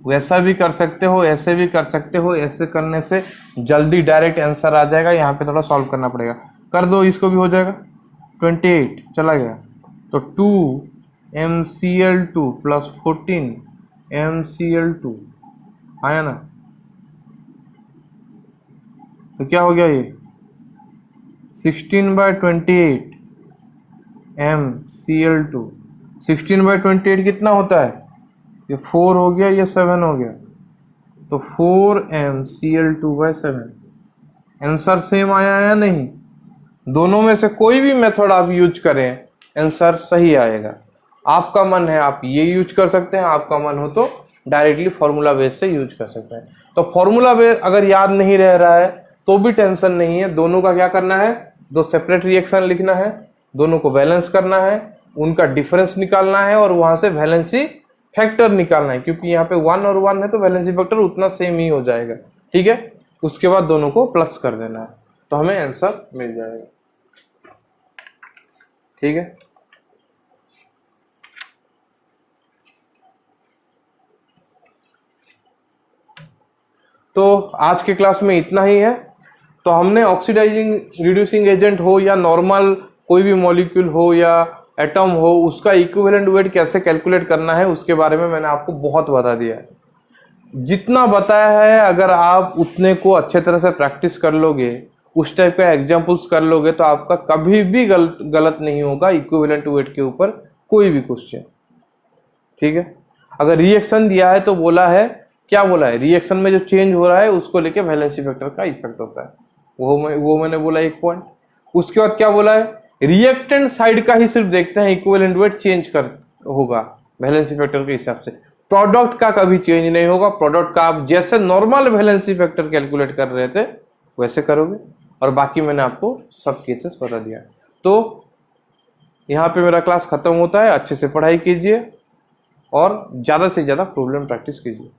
[SPEAKER 1] वैसा भी कर सकते हो, ऐसे भी कर सकते हो, ऐसे करने से जल्दी डायरेक्ट आंसर आ जाएगा, यहाँ पे थोड़ा सॉल्व करना पड़ेगा। कर दो, इसको भी हो जाएगा, 28 चला गया, तो 2 MCl2 प्लस 14 MCl2 आया ना, तो क्या हो गया ये 16/28 MCl2। 16/28 कितना होता है, ये 4 हो गया, ये 7 हो गया, तो 4 MCl2/7। आंसर सेम आया या नहीं, दोनों में से कोई भी मेथड आप यूज करें आंसर सही आएगा। आपका मन है आप ये यूज कर सकते हैं, आपका मन हो तो डायरेक्टली फॉर्मूला बेस से यूज कर सकते हैं। तो फॉर्मूला बेस अगर याद नहीं रह रहा है तो भी टेंशन नहीं है, दोनों का क्या करना है, दो सेपरेट रिएक्शन लिखना है, दोनों को बैलेंस करना है, उनका डिफरेंस निकालना है और वहां से वैलेंसी फैक्टर निकालना है, क्योंकि यहाँ पे 1 और 1 है तो वैलेंसी फैक्टर उतना सेम ही हो जाएगा, ठीक है। उसके बाद दोनों को प्लस कर देना है तो हमें आंसर मिल जाएगा, ठीक है। तो आज के क्लास में इतना ही है। तो हमने ऑक्सीडाइजिंग रिड्यूसिंग एजेंट हो या नॉर्मल कोई भी मॉलिक्यूल हो या एटम हो, उसका इक्विवेलेंट वेट कैसे कैलकुलेट करना है उसके बारे में मैंने आपको बहुत बता दिया है। जितना बताया है अगर आप उतने को अच्छे तरह से प्रैक्टिस कर लोगे, उस टाइप का एग्जाम्पल्स कर लोगे, तो आपका कभी भी गलत नहीं होगा इक्विवेलेंट वेट के ऊपर कोई भी क्वेश्चन, ठीक है। अगर रिएक्शन दिया है तो बोला है, क्या बोला है, रिएक्शन में जो चेंज हो रहा है उसको लेके वैलेंसी फैक्टर का इफेक्ट होता है, वो मैंने बोला एक पॉइंट। उसके बाद क्या बोला है, रिएक्टेंट साइड का ही सिर्फ देखते हैं, इक्विवेलेंट वेट चेंज कर होगा वैलेंसी फैक्टर के हिसाब से, प्रोडक्ट का कभी चेंज नहीं होगा। प्रोडक्ट का आप जैसे नॉर्मल वैलेंसी फैक्टर कैलकुलेट कर रहे थे वैसे करोगे, और बाकी मैंने आपको सब केसेस बता दिया। तो यहाँ पे मेरा क्लास खत्म होता है, अच्छे से पढ़ाई कीजिए और ज़्यादा से ज़्यादा प्रॉब्लम प्रैक्टिस कीजिए।